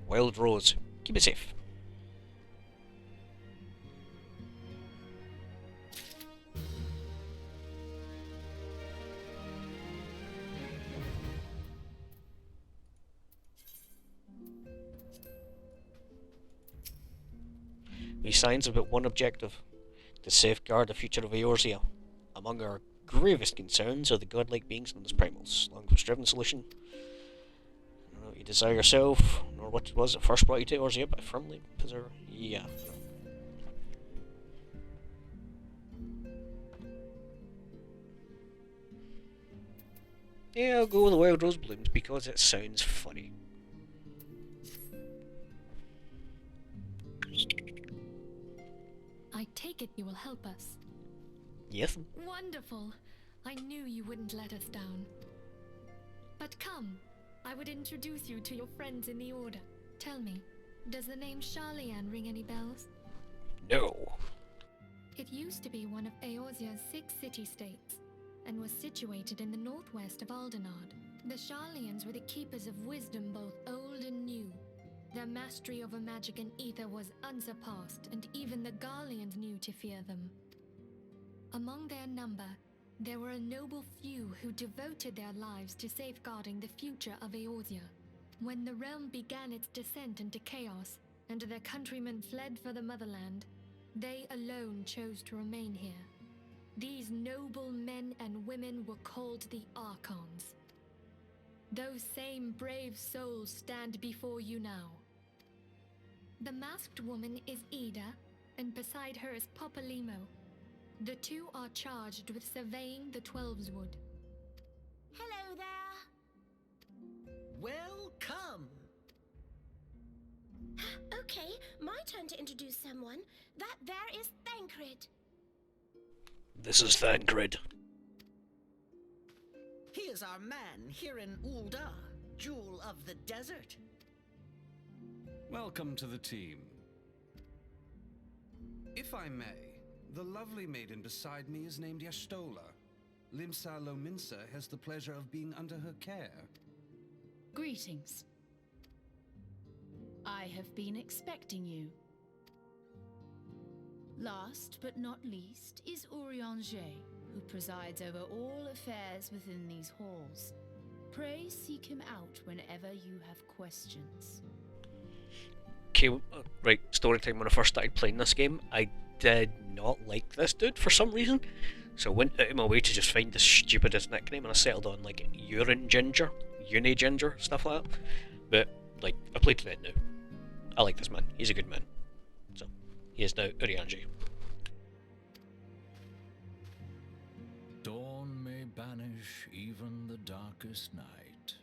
Wild Rose, keep it safe. We signs have but one objective: to safeguard the future of Eorzea. Among our gravest concerns are the godlike beings known as primals. Long striven solution. I don't know what you desire yourself, nor what it was that first brought you to Eorzea, but I firmly possess. Yeah. Yeah, I'll go with the Wild Rose Blooms because it sounds funny. I take it you will help us. Yes. Wonderful! I knew you wouldn't let us down. But come, I would introduce you to your friends in the Order. Tell me, does the name Sharlayan ring any bells? No. It used to be one of Eorzea's 6 city-states, and was situated in the northwest of Aldenard. The Sharlayans were the keepers of wisdom both old and new. Their mastery over magic and ether was unsurpassed, and even the Garleans knew to fear them. Among their number, there were a noble few who devoted their lives to safeguarding the future of Eorzea. When the realm began its descent into chaos, and their countrymen fled for the motherland, they alone chose to remain here. These noble men and women were called the Archons. Those same brave souls stand before you now. The masked woman is Ida, and beside her is Popolimo. The two are charged with surveying the Twelveswood. Hello there. Welcome! Okay, my turn to introduce someone. That there is Thancred. This is Thancred. He is our man here in Ul'dah, Jewel of the Desert. Welcome to the team. If I may, the lovely maiden beside me is named Y'shtola. Limsa Lominsa has the pleasure of being under her care. Greetings. I have been expecting you. Last but not least is Urianger, who presides over all affairs within these halls. Pray seek him out whenever you have questions. Okay, right, story time. When I first started playing this game, I did not like this dude for some reason. So I went out of my way to just find the stupidest nickname, and I settled on like Urine Ginger, Uni Ginger, stuff like that. But like, I played to that now. I like this man. He's a good man. So he is now Urianger. Dawn may banish even the darkest night.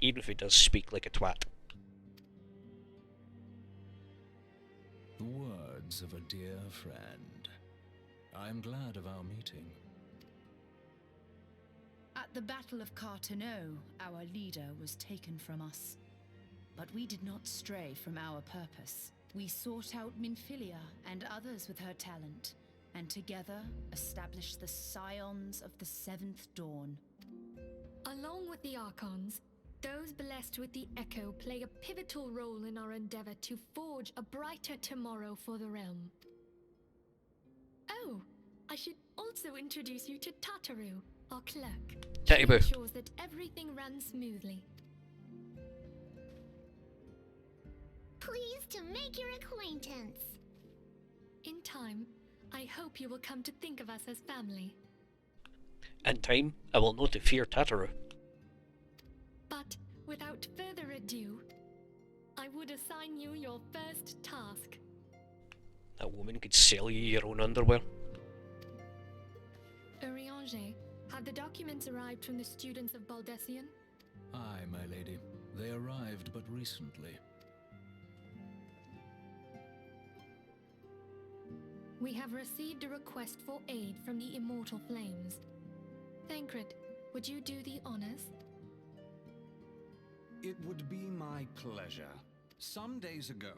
Even if he does speak like a twat. The words of a dear friend. I'm glad of our meeting. At the Battle of Carteneau, our leader was taken from us. But we did not stray from our purpose. We sought out Minfilia and others with her talent, and together established the Scions of the Seventh Dawn. Along with the Archons, those blessed with the Echo play a pivotal role in our endeavor to forge a brighter tomorrow for the realm. Oh, I should also introduce you to Tataru, our clerk. She Tatiboo. ensures that everything runs smoothly. Pleased to make your acquaintance. In time, I hope you will come to think of us as family. In time, I will know to fear Tataru. But without further ado, I would assign you your first task. That woman could sell you your own underwear. Urianger, have the documents arrived from the students of Baldessian? Aye, my lady. They arrived but recently. We have received a request for aid from the Immortal Flames. Thancred, would you do the honors? It would be my pleasure. Some days ago,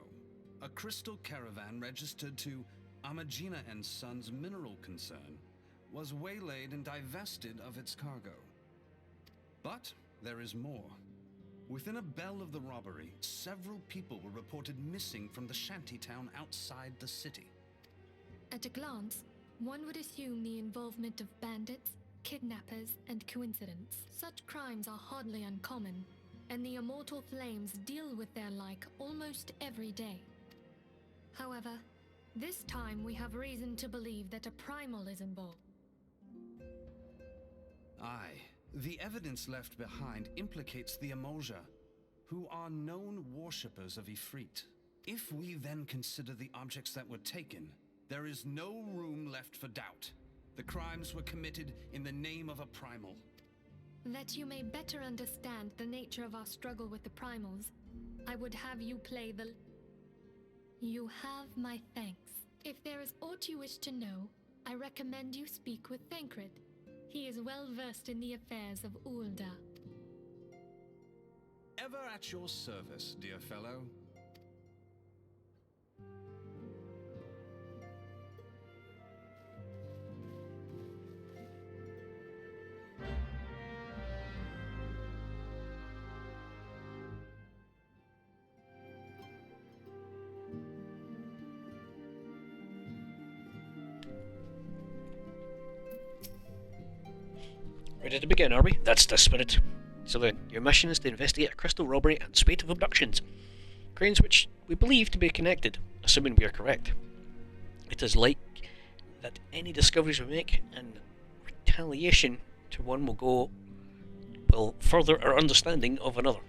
a crystal caravan registered to Amagina and Sons Mineral Concern was waylaid and divested of its cargo. But there is more. Within a bell of the robbery, several people were reported missing from the shantytown outside the city. At a glance, one would assume the involvement of bandits, kidnappers, and coincidence. Such crimes are hardly uncommon, and the Immortal Flames deal with their like almost every day. However, this time we have reason to believe that a primal is involved. Aye, the evidence left behind implicates the Emolja, who are known worshippers of Ifrit. If we then consider the objects that were taken, there is no room left for doubt. The crimes were committed in the name of a primal. That you may better understand the nature of our struggle with the primals, I would have you play the... You have my thanks. If there is aught you wish to know, I recommend you speak with Thancred. He is well versed in the affairs of Ul'dah. Ever at your service, dear fellow. Ready to begin, are we? That's the spirit. So then, your mission is to investigate a crystal robbery and spate of abductions. Crimes which we believe to be connected, assuming we are correct. It is like that any discoveries we make in retaliation to one will further our understanding of another.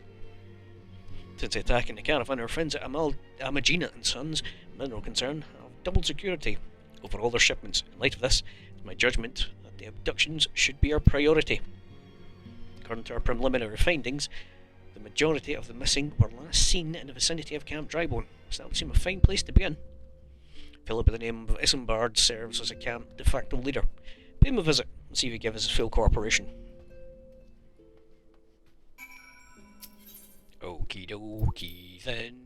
Since attacking the caravan, our friends at Amagina and Sons Mineral Concern have doubled security over all their shipments. In light of this, it's my judgment that the abductions should be our priority. According to our preliminary findings, the majority of the missing were last seen in the vicinity of Camp Drybone, so that would seem a fine place to begin. A fellow by the name of Isambard serves as a camp de facto leader. Pay him a visit and see if he gives us full cooperation. Okie dokie then.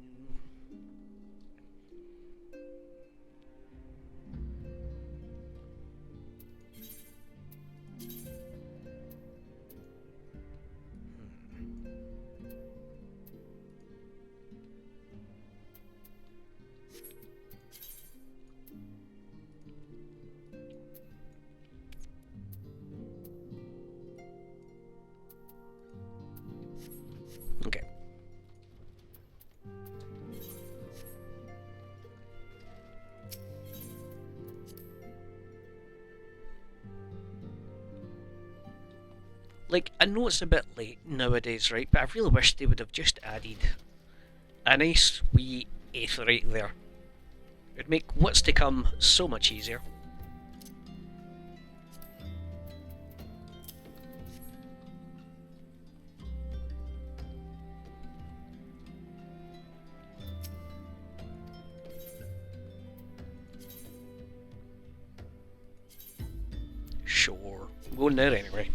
Okay. Like, I know it's a bit late nowadays, right? But I really wish they would have just added a nice wee aetheryte there. It'd make what's to come so much easier. Sure, I'm going there anyway.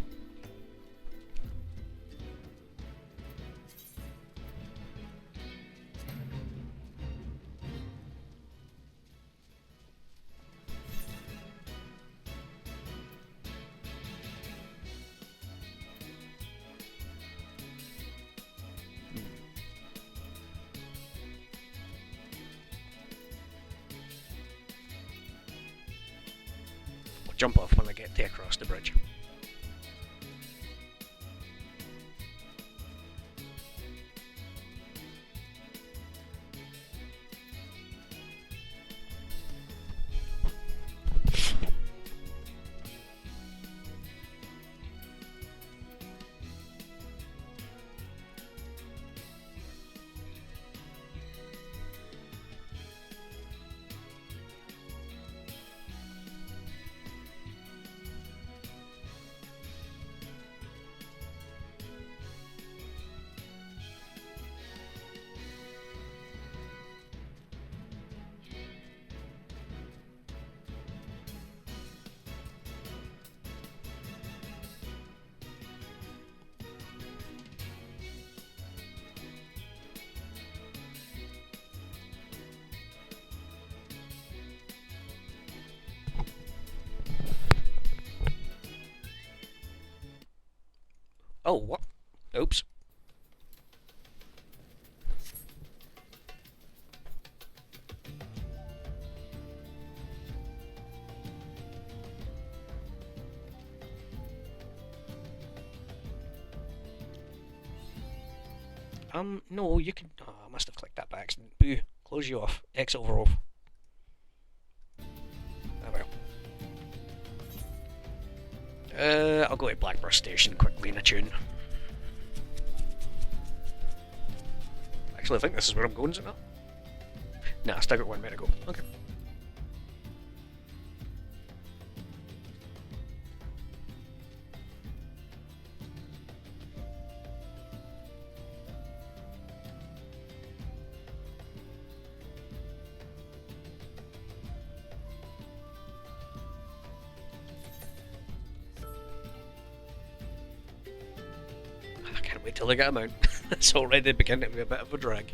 I'll jump off when I get to across the bridge. Oh, what? Oops. No, you can... Oh, I must have clicked that by accident. Boo. Close you off. Exit over off. Oh well. I'll go to Blackburst Station quickly in a tune. Actually, I think this is where I'm going, is it not? Nah, I still got 1 minute to go. Okay. I can't wait till I get him out. It's already beginning to be a bit of a drag.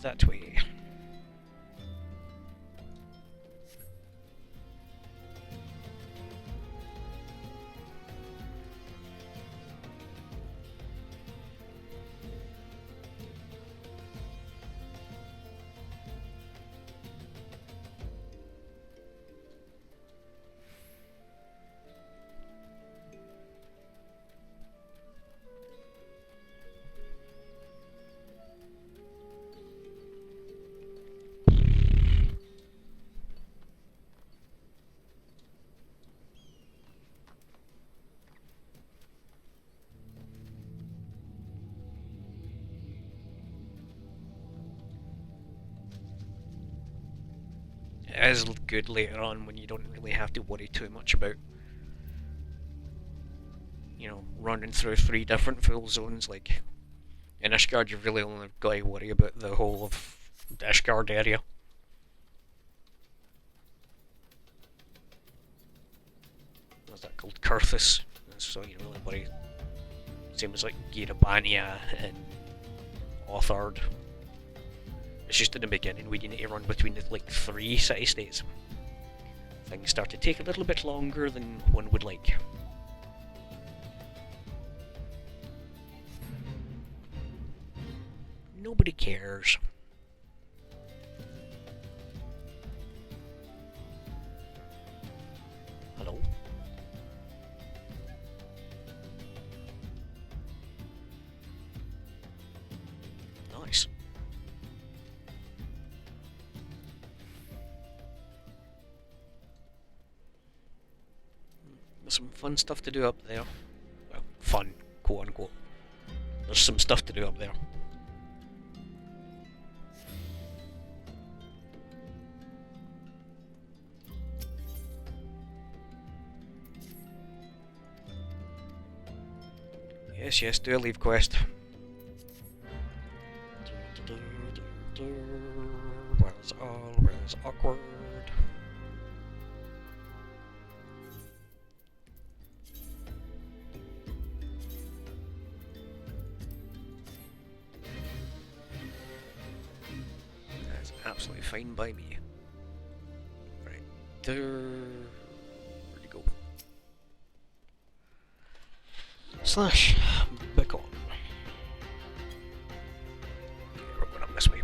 that way. It is good later on when you don't really have to worry too much about, you know, running through 3 different full zones. Like in Ishgard, you've really only got to worry about the whole of the Ishgard area. What's that called? Kurthus. So you don't really worry. Same as like Girabania and Othard. It's just in the beginning we need to run between the like 3 city-states. Things start to take a little bit longer than one would like. Nobody cares. Hello? Nice. There's some fun stuff to do up there. Well, fun, quote unquote. There's some stuff to do up there. Yes, yes, do a leave quest. Where's all? Where's awkward? That's absolutely fine by me. Right there. Where'd you go? Slash back on. We're going up this way.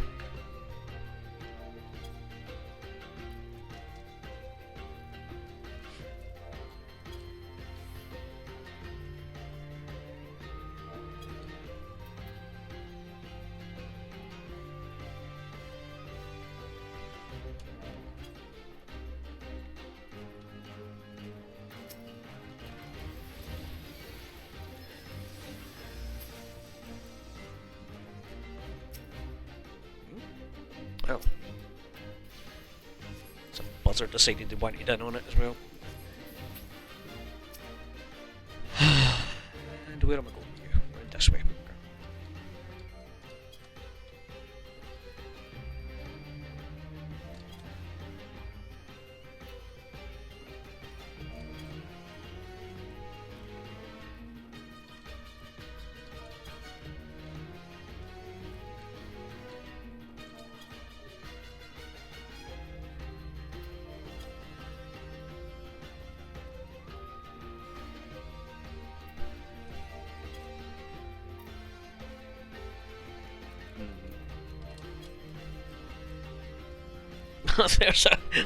Oh. Some buzzard decided they wanted in on it as well. And where am I going with you? Right this way.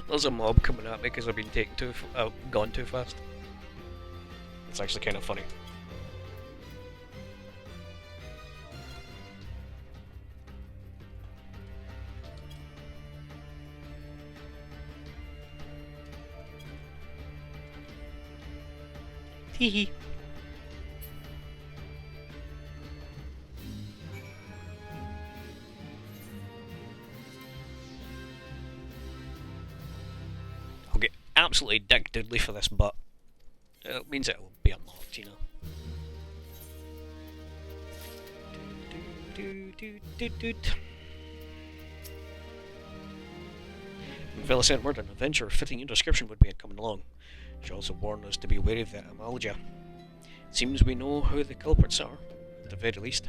there's a mob coming at me because I've been gone too fast. It's actually kind of funny. Hee hee. Absolutely dick diddly for this, but it means it will be unlocked, you know. Vela sent word an adventure fitting your description would be coming along. She also warned us to be wary of the Amalja. It seems we know who the culprits are, at the very least.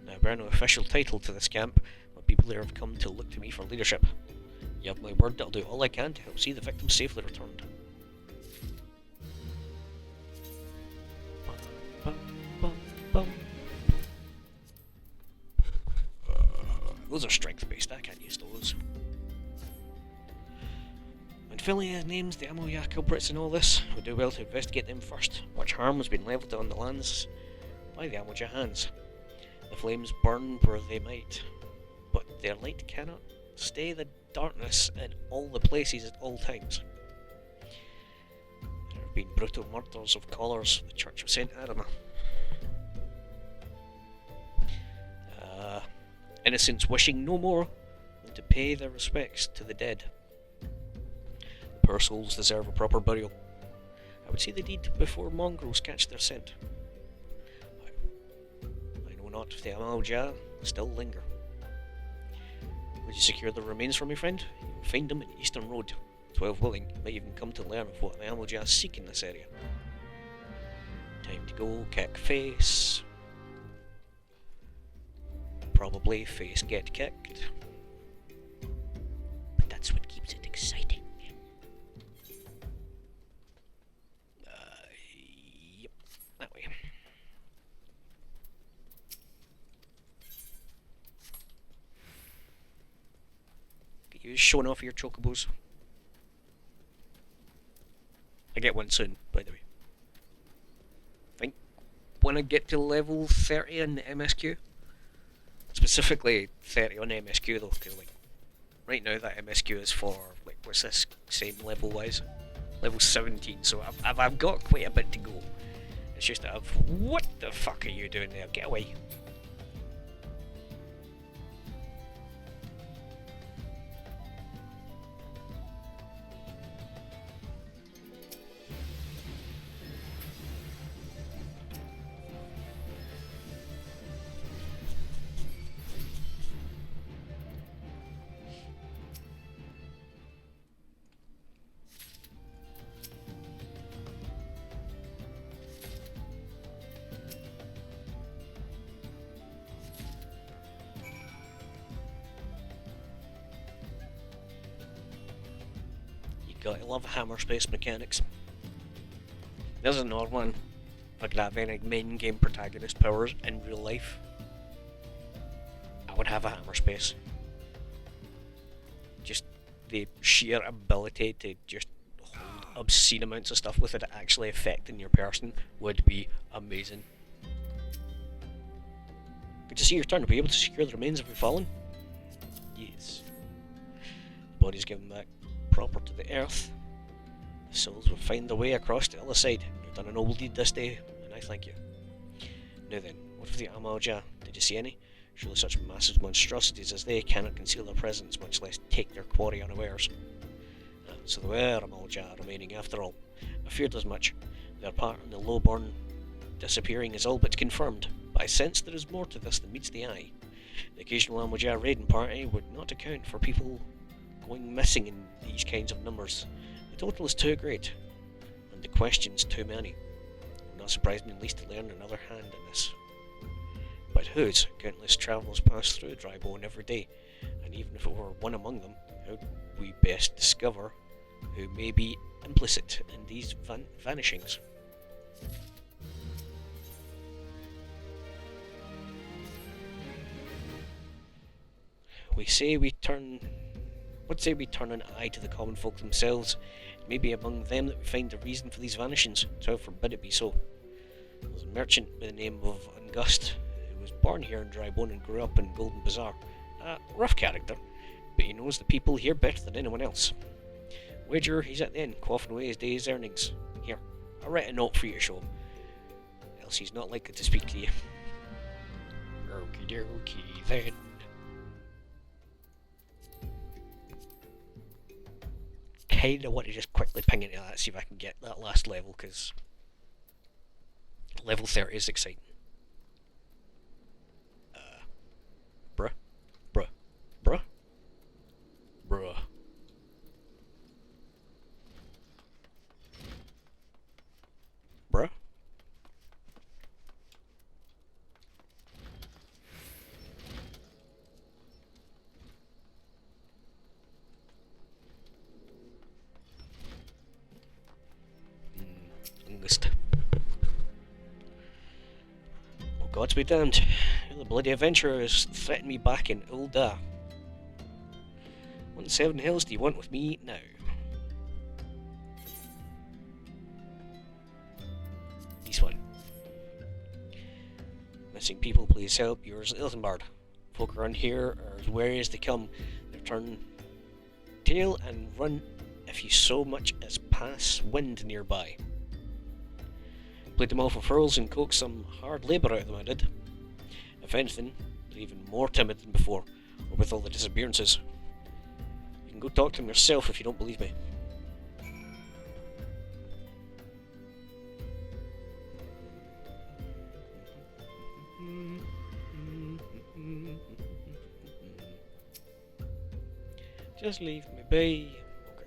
Now, bear no official title to this camp, but The people there have come to look to me for leadership. You have my word that I'll do all I can to help see the victims safely returned. Those are strength-based, I can't use those. When Philia names the Amoya culprits in all this, we do well to investigate them first. Much harm has been levelled on the lands by the Amoja hands. The flames burn where they might, but their light cannot stay the darkness in all the places at all times. There have been brutal murders of callers of the Church of St. Adama. Innocents wishing no more than to pay their respects to the dead. The poor souls deserve a proper burial. I would see the deed before mongrels catch their scent. I know not if the Amalja still linger. Would you secure the remains for me, friend? You will find them in the Eastern Road. 12 willing, you might even come to learn of what the Amalja seek in this area. Time to go, kick face. Probably face get kicked. But that's what keeps it exciting. Yep, that way. Get you showing off your chocobos. I get one soon, by the way. I think when I get to level 30 in the MSQ. Specifically 30 on MSQ though, because like right now that MSQ is for like what's this same level wise? Level 17, so I've got quite a bit to go. It's just that what the fuck are you doing there? Get away. Gotta love hammer space mechanics. There's another one. If I could have any main game protagonist powers in real life, I would have a hammer space. Just the sheer ability to just hold obscene amounts of stuff with it actually affecting your person would be amazing. Good to see your turn to be able to secure the remains of your fallen. Yes. The body's given back proper to the earth. The souls will find their way across to the other side. You've done a noble deed this day, and I thank you. Now then, what of the Amalja? Did you see any? Surely such massive monstrosities as they cannot conceal their presence, much less take their quarry unawares. So there were Amalja remaining after all. I feared as much. Their part in the Lowborn disappearing is all but confirmed, but I sense there is more to this than meets the eye. The occasional Amalja raiding party would not account for people going missing in these kinds of numbers. The total is too great, and the questions too many. It would not surprise me in least to learn another hand in this. But whose? Countless travellers pass through Drybone every day, and even if it were one among them, how would we best discover who may be implicit in these vanishings? What say we turn an eye to the common folk themselves? It may be among them that we find the reason for these vanishings, so forbid it be so. There was a merchant by the name of Ungust, who was born here in Drybone and grew up in Golden Bazaar. A rough character, but he knows the people here better than anyone else. Wager he's at the inn, quaffing away his day's earnings. Here, I'll write a note for you to show him, else he's not likely to speak to you. Okie dokie then. Kinda want to just quickly ping into that, see if I can get that last level, because level 30 is exciting. Bruh. longest. Oh, gods be damned. The bloody adventurers threaten me back in Ul'dah. What in seven hells do you want with me now? This one. Missing people, please help. Yours, Ilsenbard. Folk around here are as wary as they come. They turn tail and run if you so much as pass wind nearby. Played them all for furls and coaxed some hard labour out of them, I did. If anything, they're even more timid than before, or with all the disappearances. You can go talk to them yourself if you don't believe me. Just leave me be. Okay.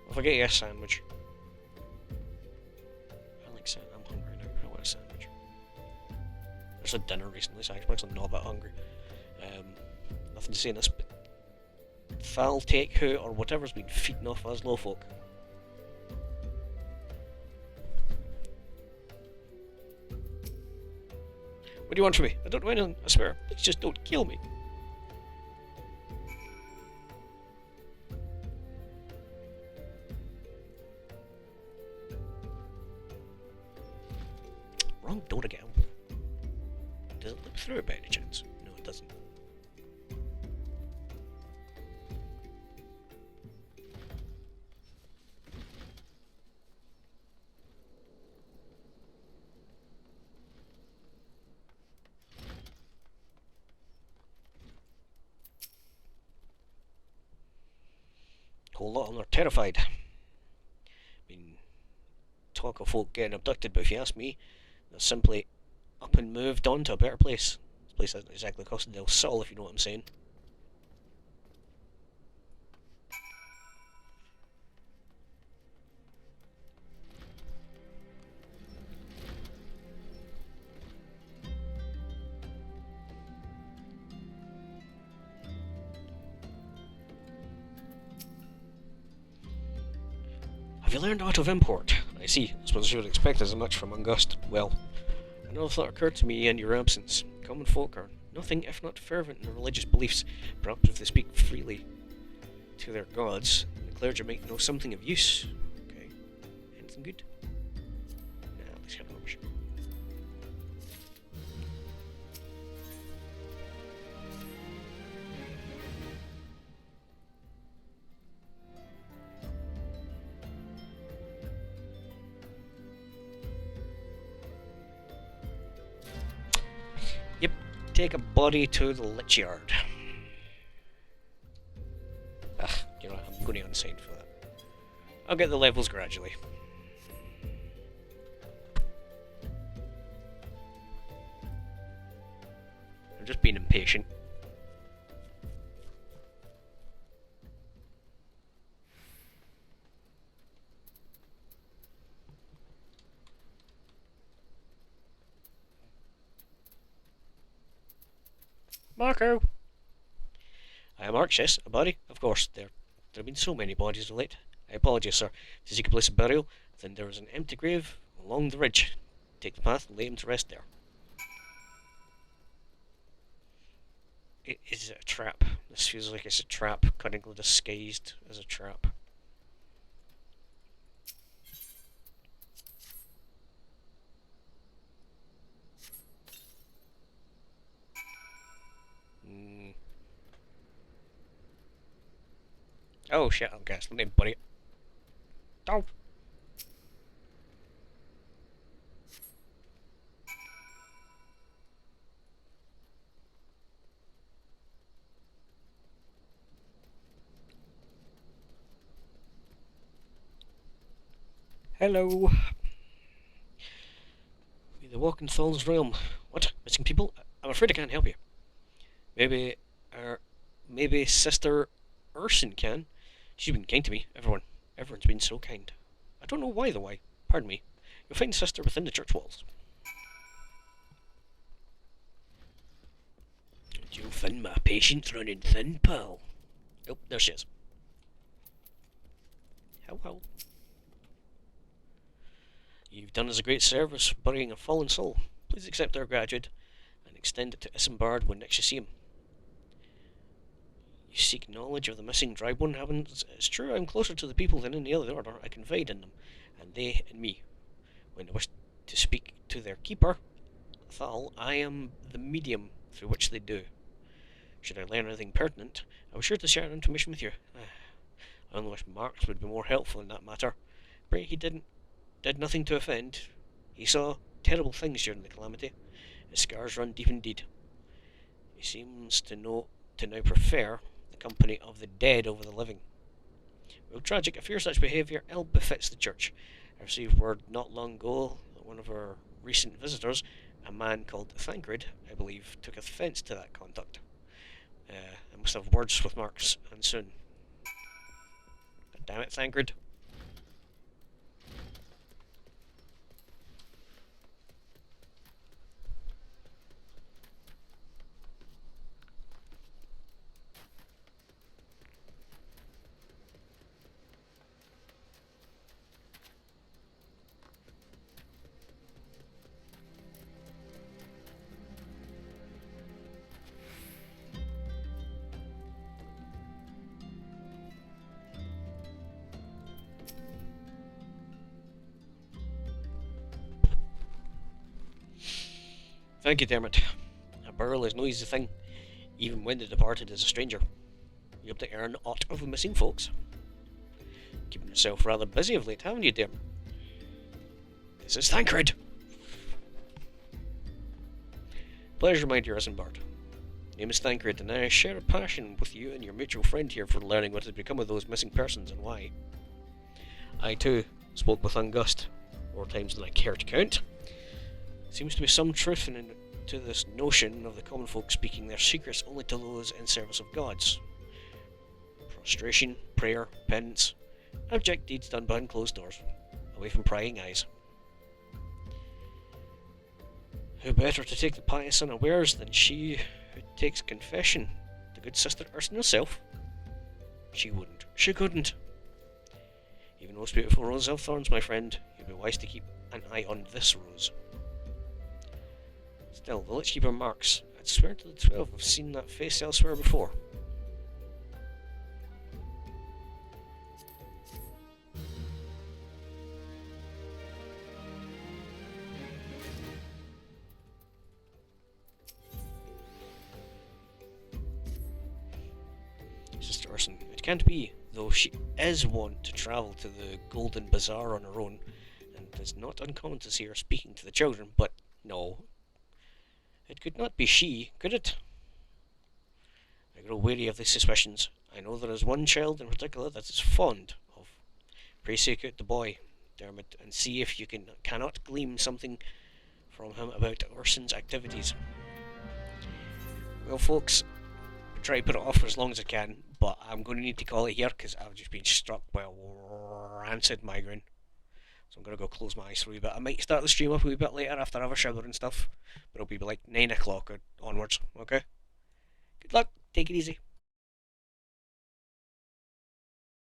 I'll forget you a sandwich. I like sandwich. I'm hungry now. I want a sandwich. There's had dinner recently, so I'm actually not that hungry. Nothing to say in this, but Thal take who or whatever's been feeding off us low folk. What do you want from me? I don't know anything, I swear. Please just don't kill me. Wrong door again. Does it look through it by any chance? No, it doesn't. Whole lot of them are terrified. I mean, talk of folk getting abducted, but if you ask me, they're simply up and moved on to a better place. This place isn't exactly Costa del Sol, if you know what I'm saying. Have you learned aught of import? I see. I suppose you would expect as much from August. Well, another thought occurred to me in your absence. Common folk are nothing if not fervent in their religious beliefs. Perhaps if they speak freely to their gods, the clergy might know something of use. Okay. Anything good? Nah, let's get rubbish. Take a body to the lich yard. You know, I'm going to unsigned for that. I'll get the levels gradually. I'm just being impatient. Marco! I am Archis, a body? Of course, there have been so many bodies of late. I apologize, sir. To seek a place of burial, then there is an empty grave along the ridge. Take the path and lay him to rest there. Is it a trap? This feels like it's a trap, cunningly disguised as a trap. Oh shit, I'm gassed. Let me buddy. Oh! Hello! The walk in Thal's realm. What? Missing people? I'm afraid I can't help you. Maybe Sister Urson can. She's been kind to me. Everyone's been so kind. I don't know why though. Why? Pardon me. You'll find Sister within the church walls. You'll find my patience running thin, pal. Oh, there she is. Hello. You've done us a great service burying a fallen soul. Please accept our gratitude and extend it to Isambard when next you see him. You seek knowledge of the missing Dragonborn heavens. It's true, I'm closer to the people than any other order. I confide in them, and they in me. When I wish to speak to their keeper, Thal, I am the medium through which they do. Should I learn anything pertinent, I was sure to share information with you. I only wish Marks would be more helpful in that matter. Pray he did nothing to offend. He saw terrible things during the calamity. His scars run deep indeed. He seems to now prefer the company of the dead over the living. Well, tragic, I fear such behaviour ill befits the church. I received word not long ago that one of our recent visitors, a man called Thancred, I believe, took offence to that conduct. I must have words with Marks, and soon. Damn it, Thancred. Thank you, Dermot. A burial is no easy thing, even when the departed is a stranger. You hope to earn aught of the missing folks. Keeping yourself rather busy of late, haven't you, Dermot? This is Thancred. Pleasure, my dear Isambard. Name is Thancred, and I share a passion with you and your mutual friend here for learning what has become of those missing persons and why. I, too, spoke with Ungust, more times than I care to count. Seems to be some truth to this notion of the common folk speaking their secrets only to those in service of gods. Prostration, prayer, penance, abject deeds done behind closed doors, away from prying eyes. Who better to take the pious unawares than she who takes confession, the good sister Ursula herself? She wouldn't. She couldn't. Even most beautiful rose of thorns, my friend, you'd be wise to keep an eye on this rose. Still, the Lichkeeper Marks, I'd swear to the 12 I've seen that face elsewhere before. Sister Urson, it can't be, though she is wont to travel to the Golden Bazaar on her own, and it is not uncommon to see her speaking to the children, but no. It could not be she, could it? I grow weary of these suspicions. I know there is one child in particular that is fond of. Pray seek out the boy, Dermot, and see if you cannot glean something from him about Urson's activities. Well, folks, I'll try to put it off for as long as I can, but I'm going to need to call it here because I've just been struck by a rancid migraine. So I'm going to go close my eyes for a wee bit. I might start the stream up a wee bit later after I have a shower and stuff. But it'll be like 9 o'clock or onwards, okay? Good luck. Take it easy.